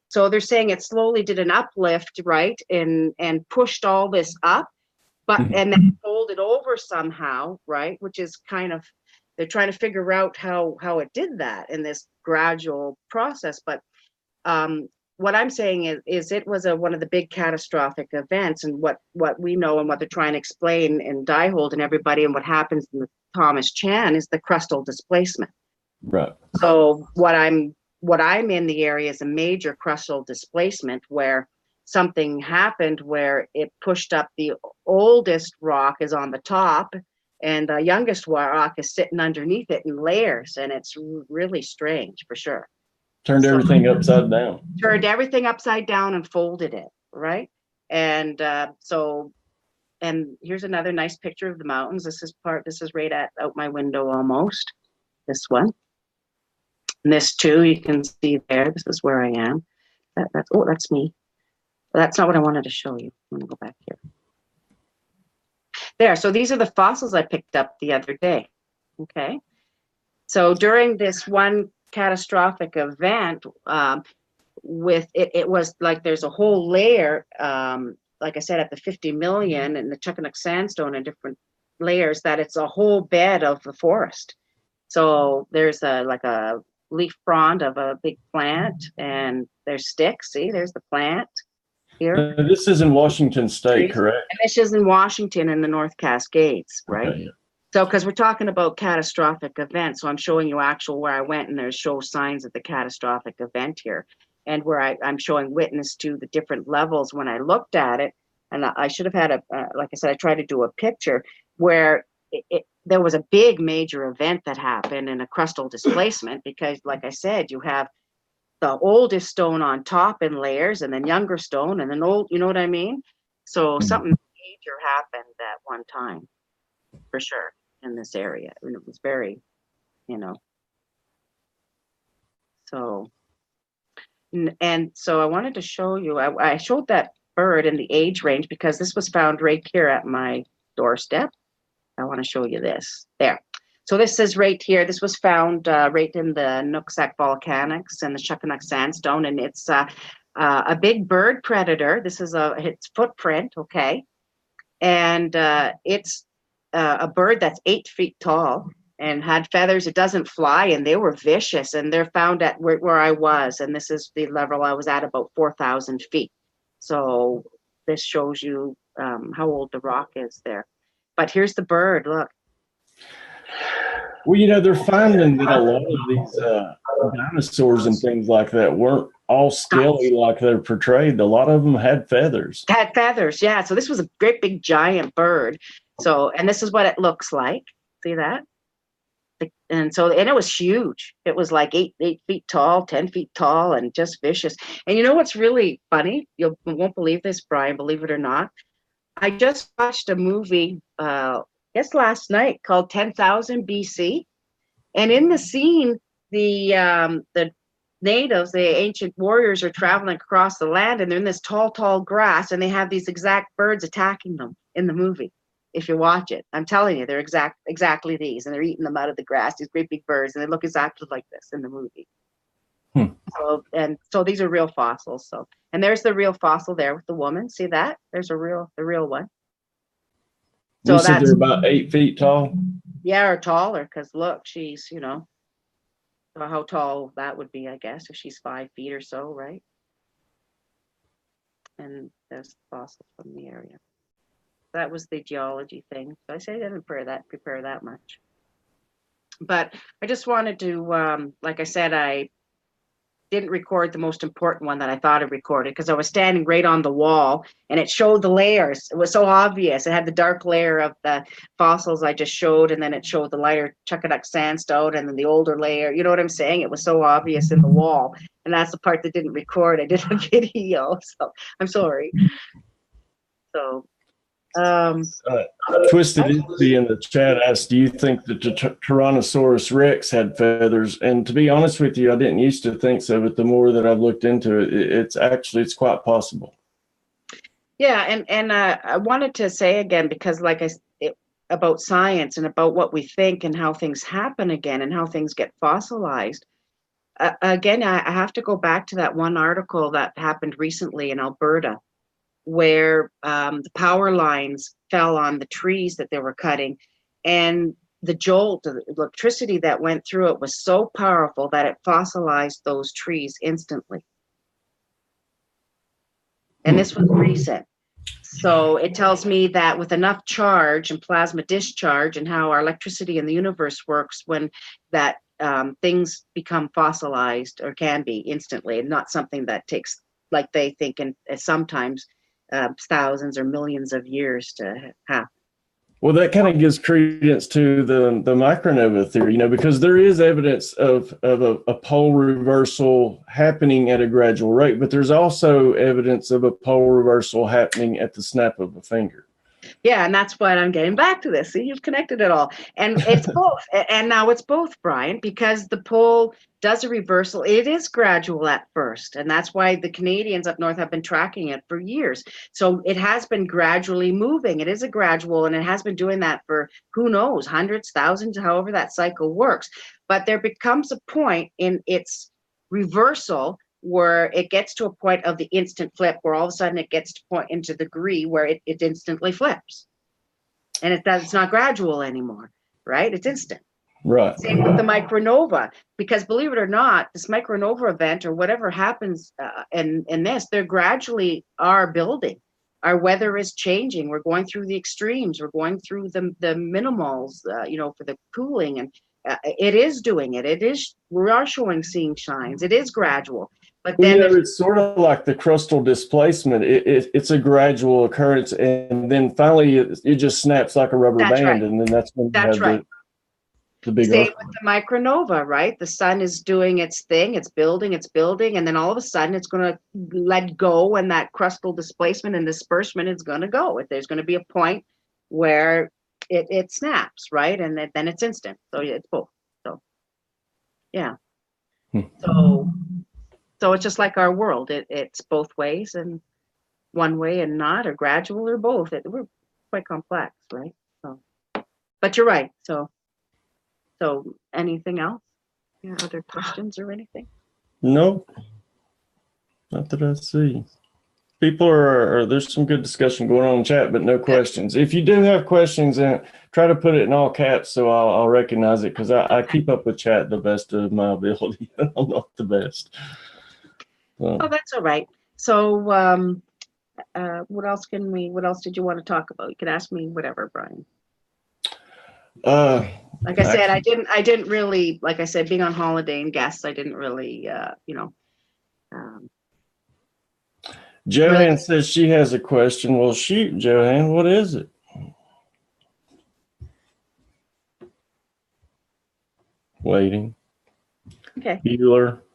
So they're saying it slowly did an uplift, right, and pushed all this up, but and then folded over somehow, right, which is kind of, they're trying to figure out how it did that in this gradual process. But what I'm saying is it was one of the big catastrophic events, and what we know and what they're trying to explain in Diehold and everybody, and what happens in the Thomas Chan is the crustal displacement. Right. So what I'm in the area is a major crustal displacement, where something happened where it pushed up the oldest rock is on the top, and the youngest rock is sitting underneath it in layers, and it's really strange for sure. Turned everything upside down. Turned everything upside down and folded it, right? And and here's another nice picture of the mountains. This is right out my window almost. This one. And this too, you can see there. This is where I am. That's me. But that's not what I wanted to show you. I'm gonna go back here. There, so these are the fossils I picked up the other day. Okay. So during this one catastrophic event, it was like there's a whole layer, like I said, at the 50 million and the Chuckanuk sandstone and different layers, that it's a whole bed of the forest. So there's like a leaf frond of a big plant, and there's sticks. See, there's the plant here. This is in Washington State, correct? And this is in Washington in the North Cascades, right? Okay, yeah. So, because we're talking about catastrophic events, so I'm showing you actual where I went, and there's signs of the catastrophic event here, and where I'm showing witness to the different levels when I looked at it. And I should have had like I said, I tried to do a picture where there was a big major event that happened in a crustal displacement, because like I said, you have the oldest stone on top in layers, and then younger stone, and then old, you know what I mean? So something major happened at one time, for sure, in this area. And it was very, you know, so, and so I wanted to show you, I showed that bird in the age range because this was found right here at my doorstep. I want to show you this. There. So this is right here. This was found right in the Nooksack Volcanics and the Chuckanuk Sandstone, and it's a big bird predator. This is its footprint, okay? And it's a bird that's 8 feet tall and had feathers. It doesn't fly, and they were vicious, and they're found at where I was, and this is the level I was at, about 4,000 feet. So this shows you how old the rock is there. But here's the bird, look. Well, you know, they're finding that a lot of these dinosaurs and things like that weren't all scaly like they're portrayed. A lot of them had feathers. Had feathers, yeah. So this was a great big giant bird. So, and this is what it looks like. See that? And so, and it was huge. It was like 8 feet tall, 10 feet tall, and just vicious. And you know what's really funny? You won't believe this, Brian, believe it or not. I just watched a movie, guess last night, called 10,000 BC. And in the scene, the natives, the ancient warriors, are traveling across the land, and they're in this tall, tall grass, and they have these exact birds attacking them in the movie. If you watch it, I'm telling you, they're exactly these, and they're eating them out of the grass, these great big birds, and they look exactly like this in the movie. So these are real fossils. So, and there's the real fossil there with the woman. See that? There's the real one. So you said they're about 8 feet tall? Yeah, or taller, because look, she's, you know, how tall that would be, I guess, if she's 5 feet or so, right? And there's the fossil from the area. That was the geology thing. So I say I didn't prepare that much. But I just wanted to, like I said, I didn't record the most important one that I thought I recorded because I was standing right on the wall, and it showed the layers. It was so obvious. It had the dark layer of the fossils I just showed, and then it showed the lighter Chuckanuk Sandstone, and then the older layer. You know what I'm saying? It was so obvious in the wall, and that's the part that didn't record. I did a video, so I'm sorry. So. Twisted Izzy in the chat asked, do you think that the Tyrannosaurus Rex had feathers? And to be honest with you, I didn't used to think so, but the more that I've looked into it, it's quite possible. Yeah, and I wanted to say again, because like about science and about what we think and how things happen again and how things get fossilized. Again, I have to go back to that one article that happened recently in Alberta, where the power lines fell on the trees that they were cutting, and the jolt, the electricity that went through it was so powerful that it fossilized those trees instantly. And this was recent. So it tells me that with enough charge and plasma discharge and how our electricity in the universe works, when that things become fossilized, or can be instantly, and not something that takes, like they think, and sometimes thousands or millions of years to happen. Well, that kind of gives credence to the micronova theory, you know, because there is evidence of a pole reversal happening at a gradual rate, but there's also evidence of a pole reversal happening at the snap of a finger. Yeah, and that's why I'm getting back to this. See, you've connected it all. And it's both. And now it's both, Brian, because the pole does a reversal. It is gradual at first. And that's why the Canadians up north have been tracking it for years. So it has been gradually moving. It is a gradual, and it has been doing that for, who knows, hundreds, thousands, however that cycle works. But there becomes a point in its reversal where it gets to a point of the instant flip, where all of a sudden it gets to point into the degree where it instantly flips. And it's not gradual anymore, right? It's instant. Right. Same with the micronova, because believe it or not, this micronova event or whatever happens in this, they're gradually are building. Our weather is changing. We're going through the extremes. We're going through the minimals, for the cooling, and it is doing it. We are seeing signs. It is gradual. But then it's sort of like the crustal displacement. It's a gradual occurrence, and then finally it just snaps like a rubber band, right. And then that's when that's right. The big Same earth. with the micronova, right? The sun is doing its thing, it's building, and then all of a sudden it's going to let go, and that crustal displacement and disbursement is going to go. There's going to be a point where it snaps, right? And then it's instant. So yeah, it's both. So yeah. So it's just like our world. It's both ways, and one way and not, or gradual, or both. We're quite complex, right? So, but you're right. So anything else? Yeah, other questions or anything? No, not that I see. People are there's some good discussion going on in chat, but no questions. If you do have questions, try to put it in all caps so I'll recognize it, because I keep up with chat the best of my ability. I'm not the best. So. Oh, that's all right. So what else did you want to talk about? You could ask me whatever, Brian. Like I said, I didn't really, like I said, being on holiday and guests, I didn't really, Joanne says she has a question. Well, shoot, Joanne, what is it? Waiting. Okay. Bueller.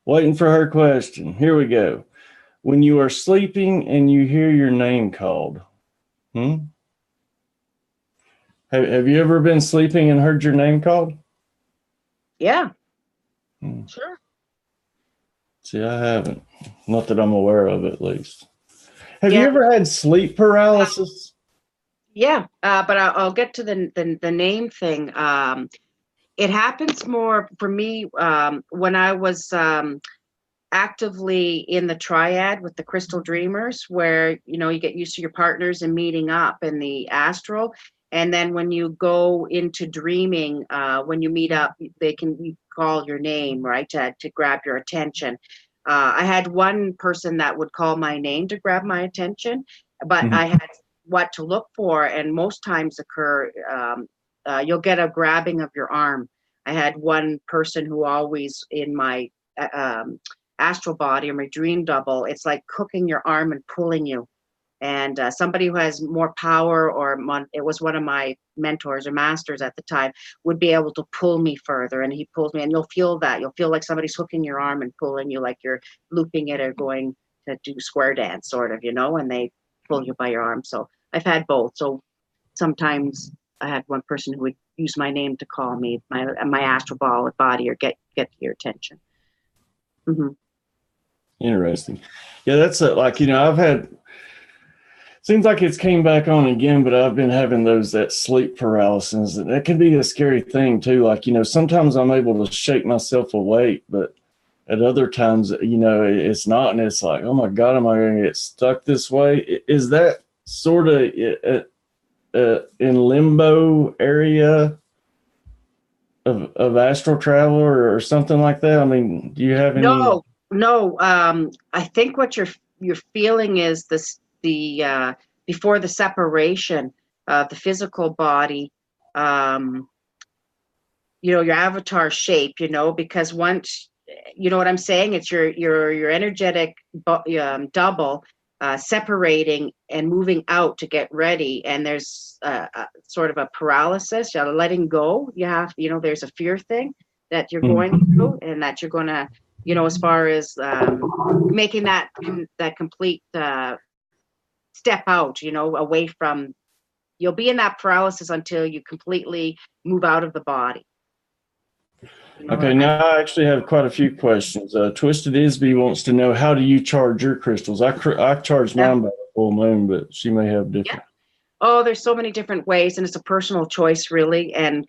Waiting for her question. Here we go. When you are sleeping and you hear your name called, have you ever been sleeping and heard your name called? Yeah. Sure. See, I haven't. Not that I'm aware of, at least. Have you ever had sleep paralysis? Yeah, but I'll get to the name thing. It happens more for me when I was actively in the triad with the crystal dreamers, where you get used to your partners and meeting up in the astral, and then when you go into dreaming, when you meet up, they can call your name, right, to grab your attention. I had one person that would call my name to grab my attention, but I had what to look for, and most times occur, you'll get a grabbing of your arm. I had one person who always, in my astral body or my dream double, it's like cooking your arm and pulling you. And somebody who has more power, or it was one of my mentors or masters at the time, would be able to pull me further, and he pulls me, and you'll feel like somebody's hooking your arm and pulling you, like you're looping it or going to do square dance, sort of, and they pull you by your arm. So I've had both. So sometimes I had one person who would use my name to call me, my astral body, or get your attention. Mm-hmm. Interesting. Yeah, that's I've had, seems like it's came back on again, but I've been having that sleep paralysis, and that can be a scary thing too. Like, sometimes I'm able to shake myself awake, but at other times, it's not, and it's like, oh my God, am I going to get stuck this way? Is that sort of in limbo area of astral travel or something like that? I mean, do you have any? No. I think what you're feeling is the before the separation of the physical body, your avatar shape, because once, you know what I'm saying, it's your energetic double separating and moving out to get ready, and there's sort of a paralysis, letting go. You have, there's a fear thing that you're going through, and that you're going to, as far as making that complete step out, away from, you'll be in that paralysis until you completely move out of the body. Okay, now I actually have quite a few questions. Twisted Isby wants to know, how do you charge your crystals? I charge mine by the full moon, but she may have different. Yeah. Oh, there's so many different ways, and it's a personal choice, really. And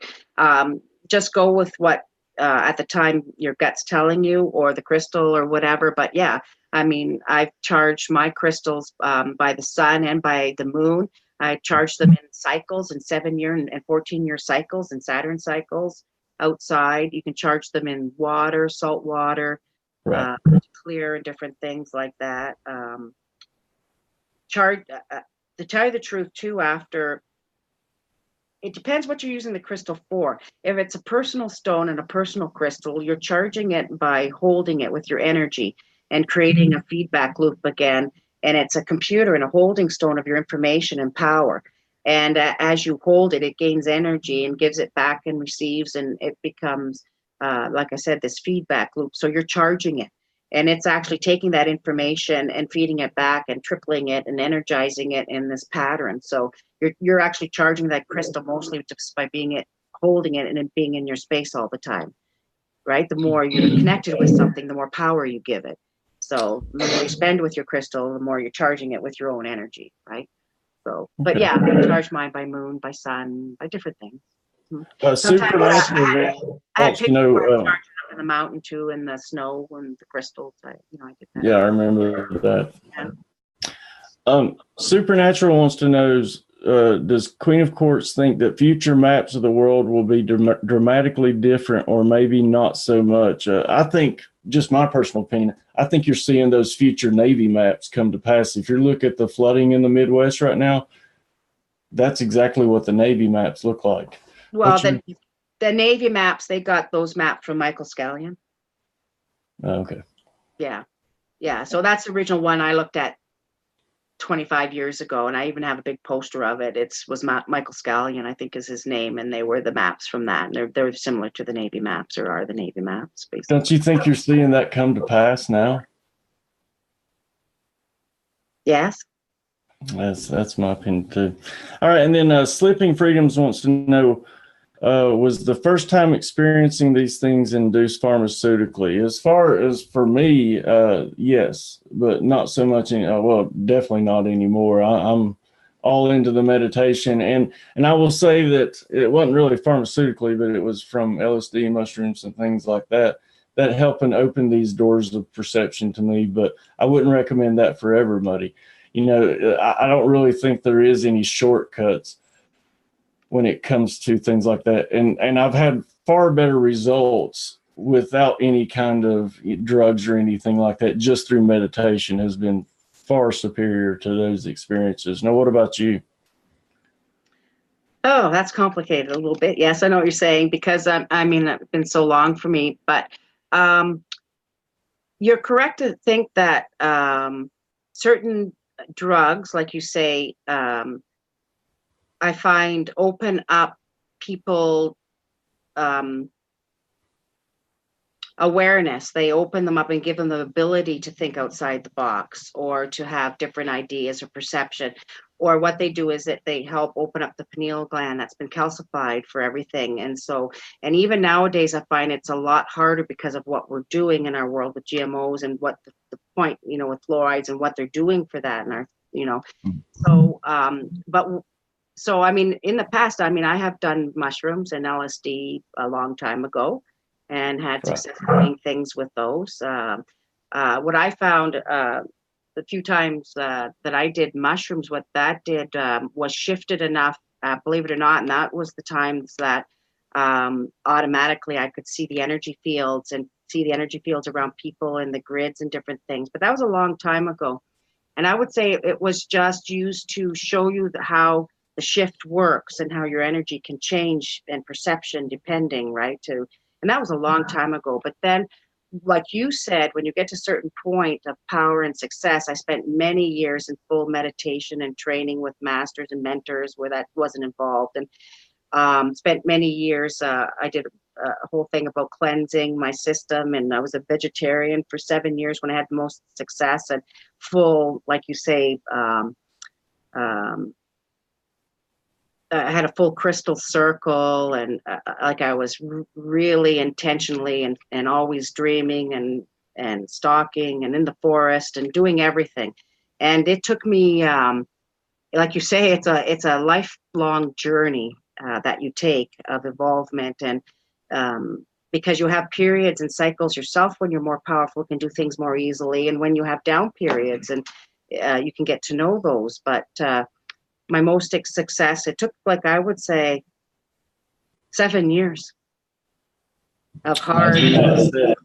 just go with what at the time your gut's telling you, or the crystal, or whatever. But yeah, I mean, I've charged my crystals by the sun and by the moon. I charge them in cycles, in 7-year and 14-year cycles, and Saturn cycles. Outside, you can charge them in water, salt water, right, clear, and different things like that. To tell you the truth too, after, it depends what you're using the crystal for. If it's a personal stone and a personal crystal, you're charging it by holding it with your energy and creating a feedback loop again. and it's a computer and a holding stone of your information and power. And as you hold it, it gains energy and gives it back and receives, and it becomes, like I said, this feedback loop. So you're charging it, and it's actually taking that information and feeding it back and tripling it and energizing it in this pattern. So you're actually charging that crystal mostly just by holding it and it being in your space all the time, right? The more you're connected with something, the more power you give it. So the more you spend with your crystal, the more you're charging it with your own energy, right? So, but yeah, I charge mine by moon, by sun, by different things. Sometimes Supernatural I had wants to pictures where I know. charged it up in the mountain too, in the snow and the crystals. I did that. Yeah, I remember that. Yeah. Supernatural wants to know, does Queen of Courts think that future maps of the world will be dramatically different, or maybe not so much? I think, just my personal opinion, I think you're seeing those future Navy maps come to pass. If you look at the flooding in the Midwest right now, that's exactly what the Navy maps look like. Well, the Navy maps, they got those maps from Michael Scallion. Okay. Yeah. So that's the original one I looked at 25 years ago, and I even have a big poster of it. It was Michael Scallion, I think is his name, and they were the maps from that. And they're similar to the Navy maps, or are the Navy maps, basically. Don't you think you're seeing that come to pass now? Yes. That's my opinion too. All right, and then Slipping Freedoms wants to know, was the first time experiencing these things induced pharmaceutically? As far as for me, yes, but not so much. Well, definitely not anymore. I'm all into the meditation, and I will say that it wasn't really pharmaceutically, but it was from LSD, mushrooms, and things like that helping open these doors of perception to me. But I wouldn't recommend that for everybody. I don't really think there is any shortcuts when it comes to things like that. And I've had far better results without any kind of drugs or anything like that. Just through meditation has been far superior to those experiences. Now, what about you? Oh, that's complicated a little bit. Yes, I know what you're saying, because it's been so long for me, but you're correct to think that certain drugs, like you say, I find open up people awareness. They open them up and give them the ability to think outside the box, or to have different ideas or perception. Or what they do is that they help open up the pineal gland that's been calcified for everything. And even nowadays, I find it's a lot harder because of what we're doing in our world with GMOs, and what the point, with fluorides and what they're doing for that. And so, in the past, I have done mushrooms and LSD a long time ago, and had success doing things with those. What I found the few times that I did mushrooms, what that did was shifted enough, believe it or not, and that was the times that automatically I could see the energy fields, and see the energy fields around people and the grids and different things. But that was a long time ago. And I would say it was just used to show you how the shift works, and how your energy can change, and perception depending, right? And that was a long time ago. But then, like you said, when you get to a certain point of power and success, I spent many years in full meditation and training with masters and mentors where that wasn't involved. And spent many years, I did a whole thing about cleansing my system, and I was a vegetarian for 7 years when I had the most success, and full, like you say, I had a full crystal circle, and like I was really intentionally and always dreaming and stalking and in the forest and doing everything. And it took me, like you say, it's a lifelong journey that you take of involvement, and because you have periods and cycles yourself when you're more powerful, can do things more easily, and when you have down periods, and you can get to know those. But my most success, it took, like I would say, 7 years of hard. I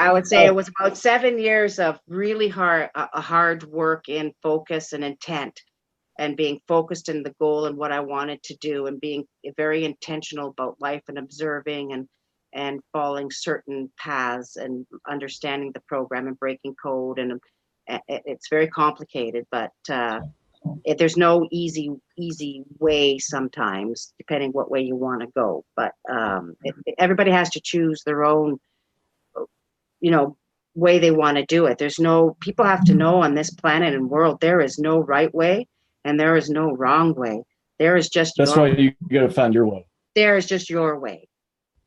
would say it was about 7 years of really hard work in focus and intent, and being focused in the goal and what I wanted to do, and being very intentional about life, and observing and following certain paths, and understanding the program, and breaking code, and It's very complicated, but there's no easy way sometimes, depending what way you want to go. But everybody has to choose their own, way they want to do it. People have to know on this planet and world, there is no right way and there is no wrong way. There is just That's why you got to find your way. There is just your way.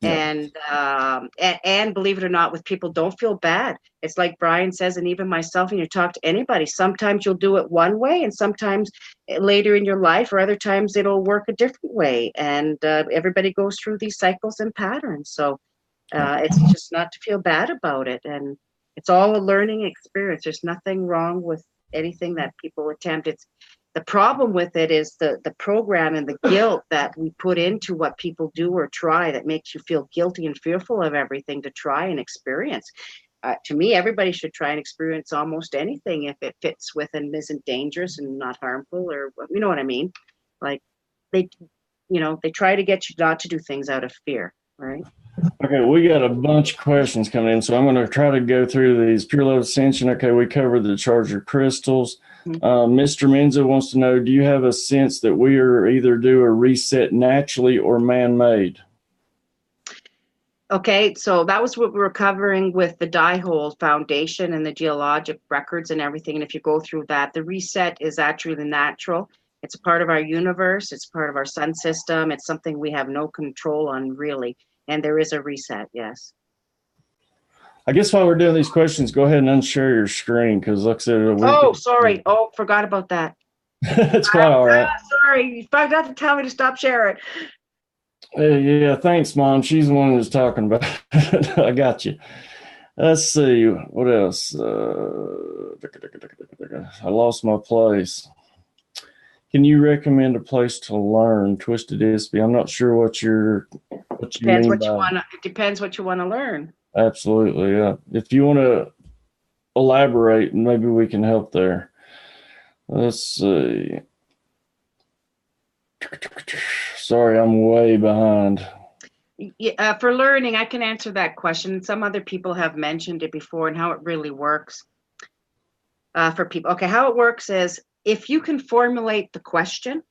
Yeah. And believe it or not, with people, don't feel bad. It's like Brian says, and even myself, and you talk to anybody, sometimes you'll do it one way, and sometimes later in your life or other times it'll work a different way. And everybody goes through these cycles and patterns. So it's just not to feel bad about it. And it's all a learning experience. There's nothing wrong with anything that people attempt. The problem with it is the program and the guilt that we put into what people do or try that makes you feel guilty and fearful of everything to try and experience. To me, everybody should try and experience almost anything if it fits with and isn't dangerous and not harmful, or you know what I mean? Like they try to get you not to do things out of fear, right? Okay, we got a bunch of questions coming in, so I'm going to try to go through these. Pure Love Ascension. Okay, we covered the charger crystals. Mr. Menza wants to know, do you have a sense that we are either do a reset naturally or man-made? Okay, so that was what we were covering with the Die-Hole Foundation and the geologic records and everything. And if you go through that, the reset is actually the natural. It's a part of our universe. It's part of our sun system. It's something we have no control on, really. And there is a reset, yes. I guess while we're doing these questions, go ahead and unshare your screen, because like I said, sorry. Oh, forgot about that. It's quite all right. Sorry, you forgot to tell me to stop sharing. Yeah, thanks, Mom. She's the one who's talking about it. I got you. Let's see. What else? I lost my place. Can you recommend a place to learn Twisted Ispy? I'm not sure what you mean by it. Depends what you want to learn. Absolutely, yeah. If you want to elaborate, maybe we can help there. Let's see. Sorry, I'm way behind. Yeah, for learning, I can answer that question. Some other people have mentioned it before and how it really works for people. Okay, how it works is if you can formulate the question,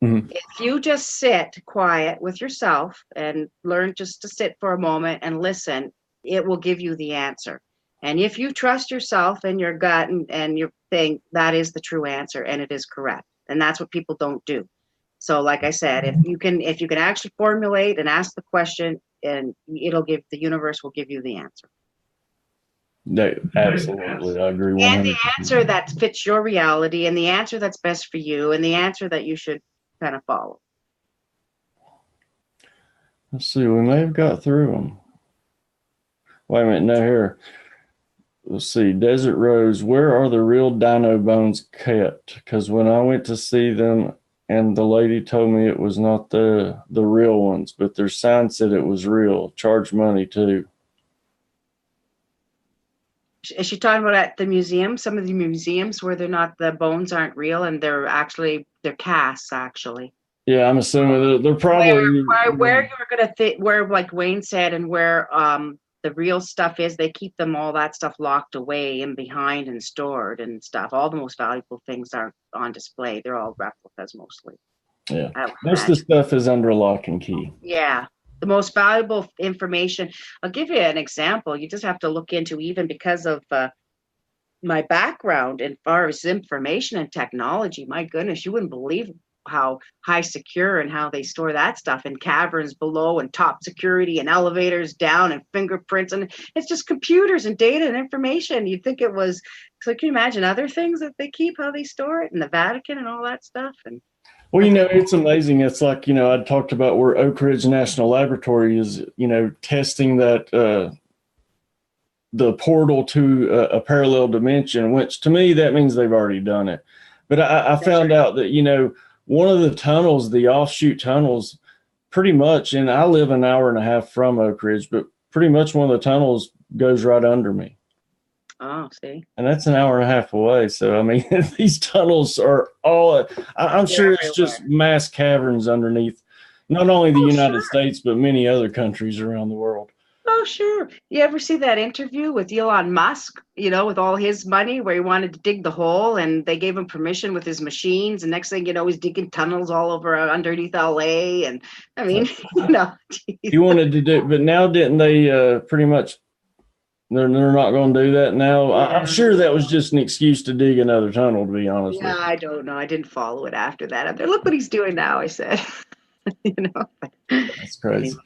if you just sit quiet with yourself and learn just to sit for a moment and listen, it will give you the answer. And if you trust yourself and your gut and your thing, that is the true answer and it is correct. And that's what people don't do. So like I said, if you can actually formulate and ask the question, and the universe will give you the answer. No, absolutely. I agree. 100%. And the answer that fits your reality and the answer that's best for you and the answer that you should kind of follow. Let's see. We may have got through them. Wait a minute. No, here. Let's see. Desert Rose, where are the real dino bones kept? Because when I went to see them and the lady told me it was not the real ones, but their sign said it was real. Charge money too. Is she talking about at the museum? Some of the museums where the bones aren't real and they're casts actually. Yeah, I'm assuming they're probably where you're gonna think, where like Wayne said, and where the real stuff is, they keep all that stuff locked away in behind and stored and stuff. All the most valuable things aren't on display. They're all replicas mostly. Yeah, most of the stuff is under lock and key. Yeah, the most valuable information. I'll give you an example. You just have to look into, even because of my background as far as information and technology. My goodness, you wouldn't believe how high secure and how they store that stuff in caverns below and top security and elevators down and fingerprints, and it's just computers and data and information. You'd think it was, so can you imagine other things that they keep, how they store it in the Vatican and all that stuff? And well, it's amazing. It's like, I talked about where Oak Ridge National Laboratory is, testing that the portal to a parallel dimension, which to me, that means they've already done it. But I found out that, one of the tunnels, the offshoot tunnels, pretty much, and I live an hour and a half from Oak Ridge, but pretty much one of the tunnels goes right under me. Oh, see. And that's an hour and a half away. So, I mean, these tunnels are all, I'm sure it's just mass caverns underneath, not only the United States, but many other countries around the world. Oh, sure. You ever see that interview with Elon Musk, with all his money where he wanted to dig the hole and they gave him permission with his machines. And next thing you know, he's digging tunnels all over underneath LA. And I mean, He wanted to do, but now didn't they pretty much, they're not going to do that now? Yeah. I'm sure that was just an excuse to dig another tunnel, to be honest with you. I don't know. I didn't follow it after that. I'm there, look what he's doing now, I said. That's crazy.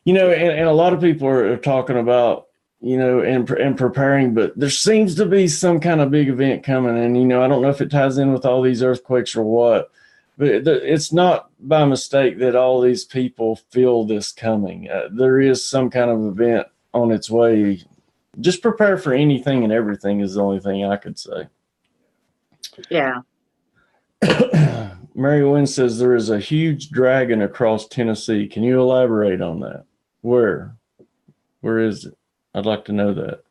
And a lot of people are talking about, and preparing, but there seems to be some kind of big event coming. And, I don't know if it ties in with all these earthquakes or what, but it's not by mistake that all these people feel this coming. There is some kind of event on its way. Just prepare for anything and everything is the only thing I could say. Yeah. Mary Wynn says there is a huge dragon across Tennessee. Can you elaborate on that? Where is it? I'd like to know that.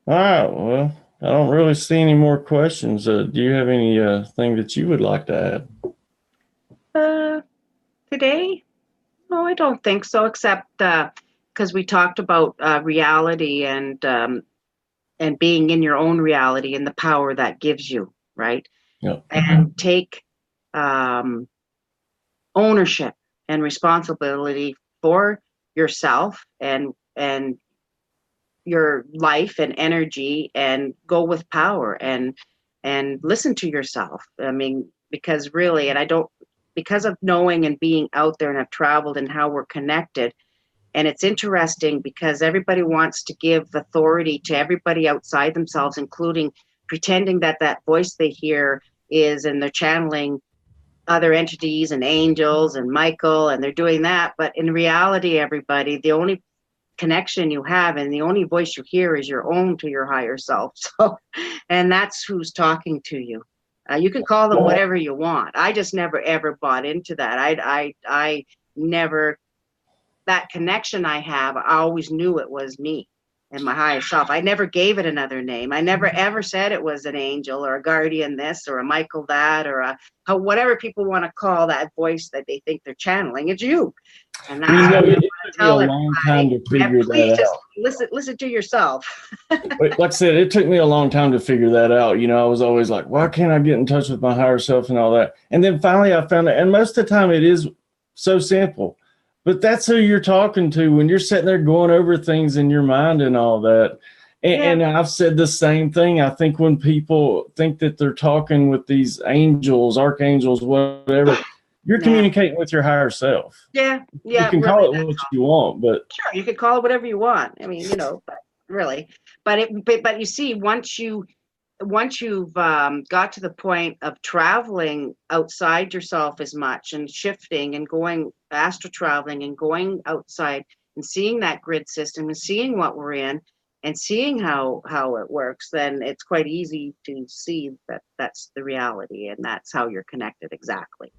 All right. Well, I don't really see any more questions. Do you have any thing that you would like to add? Today? No, I don't think so, except because we talked about reality and being in your own reality and the power that gives you, right? Yeah. And take ownership and responsibility for yourself and your life and energy, and go with power and listen to yourself. I mean, because really, because of knowing and being out there and have traveled and how we're connected. And it's interesting because everybody wants to give authority to everybody outside themselves, including pretending that voice they hear is, and they're channeling other entities and angels and Michael, and they're doing that. But in reality, everybody, the only connection you have and the only voice you hear is your own, to your higher self. So, and that's who's talking to you. You can call them whatever you want. I just never ever bought into that. I never, that connection I have, I always knew it was me and my higher self. I never gave it another name. I never ever said it was an angel or a guardian this or a Michael that, or whatever people want to call that voice that they think they're channeling. It's you. And that's what I want to tell everybody. Long time to figure that out. Listen to yourself. Like I said, it took me a long time to figure that out. I was always like, why can't I get in touch with my higher self and all that? And then finally I found it. And most of the time it is so simple. But that's who you're talking to when you're sitting there going over things in your mind and all that. And I've said the same thing. I think when people think that they're talking with these angels, archangels, whatever, you're communicating with your higher self. Yeah. You can call it what you want, but sure, you could call it whatever you want. I mean, but really, but you see, once you've got to the point of traveling outside yourself as much and shifting and going astral traveling and going outside and seeing that grid system and seeing what we're in and seeing how it works, then it's quite easy to see that that's the reality and that's how you're connected exactly.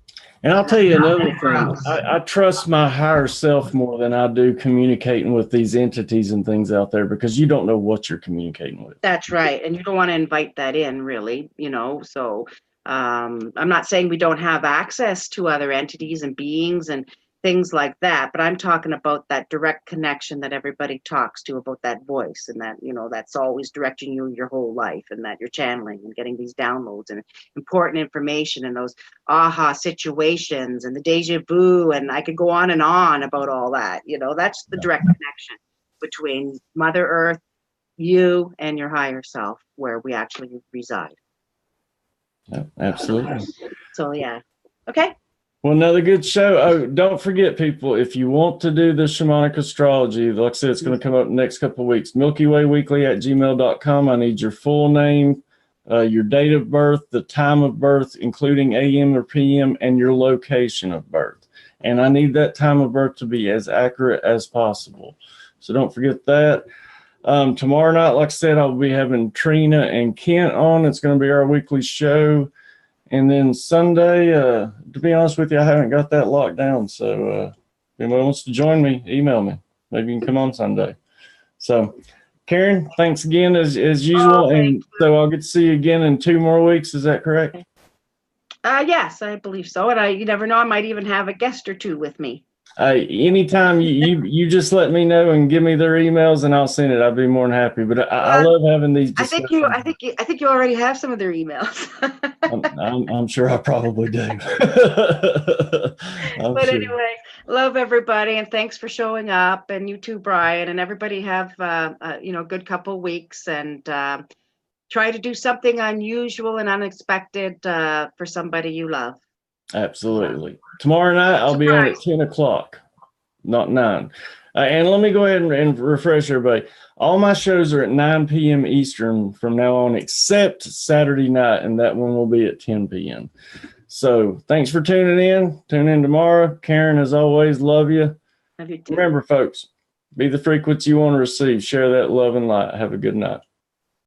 And I'll tell you another thing. I trust my higher self more than I do communicating with these entities and things out there, because you don't know what you're communicating with. That's right. And you don't want to invite that in, really, so I'm not saying we don't have access to other entities and beings and things like that, but I'm talking about that direct connection that everybody talks to, about that voice, and that, that's always directing you your whole life, and that you're channeling and getting these downloads and important information and those aha situations and the deja vu. And I could go on and on about all that. That's the direct connection between Mother Earth, you, and your higher self, where we actually reside. Yeah, absolutely. So, yeah. Okay. Well, another good show. Oh, don't forget, people, if you want to do the shamanic astrology, like I said, it's going to come up in the next couple of weeks. MilkyWayWeekly@gmail.com. I need your full name, your date of birth, the time of birth, including AM or PM, and your location of birth. And I need that time of birth to be as accurate as possible. So don't forget that. Tomorrow night, like I said, I'll be having Trina and Kent on. It's going to be our weekly show. And then Sunday, to be honest with you, I haven't got that locked down. So if anyone wants to join me, email me. Maybe you can come on Sunday. So, Karen, thanks again as usual. And so I'll get to see you again in 2 more weeks. Is that correct? Yes, I believe so. And you never know, I might even have a guest or two with me. Anytime you just let me know and give me their emails and I'll send it. I'd be more than happy. But I Well, love having these I think you. discussions. I think you already have some of their emails. I'm sure I probably do. I'm But sure. anyway, love everybody, and thanks for showing up. And you too, Brian. And everybody have good couple weeks, and try to do something unusual and unexpected for somebody you love. Absolutely. Tomorrow night I'll be on at Surprise. 10 o'clock, not 9. And let me go ahead and refresh everybody. All my shows are at 9 p.m. Eastern from now on, except Saturday night, and that one will be at 10 p.m. So thanks for tuning in. Tune in tomorrow. Karen, as always, love you. Love you too. Remember, folks, be the frequency you want to receive. Share that love and light. Have a good night.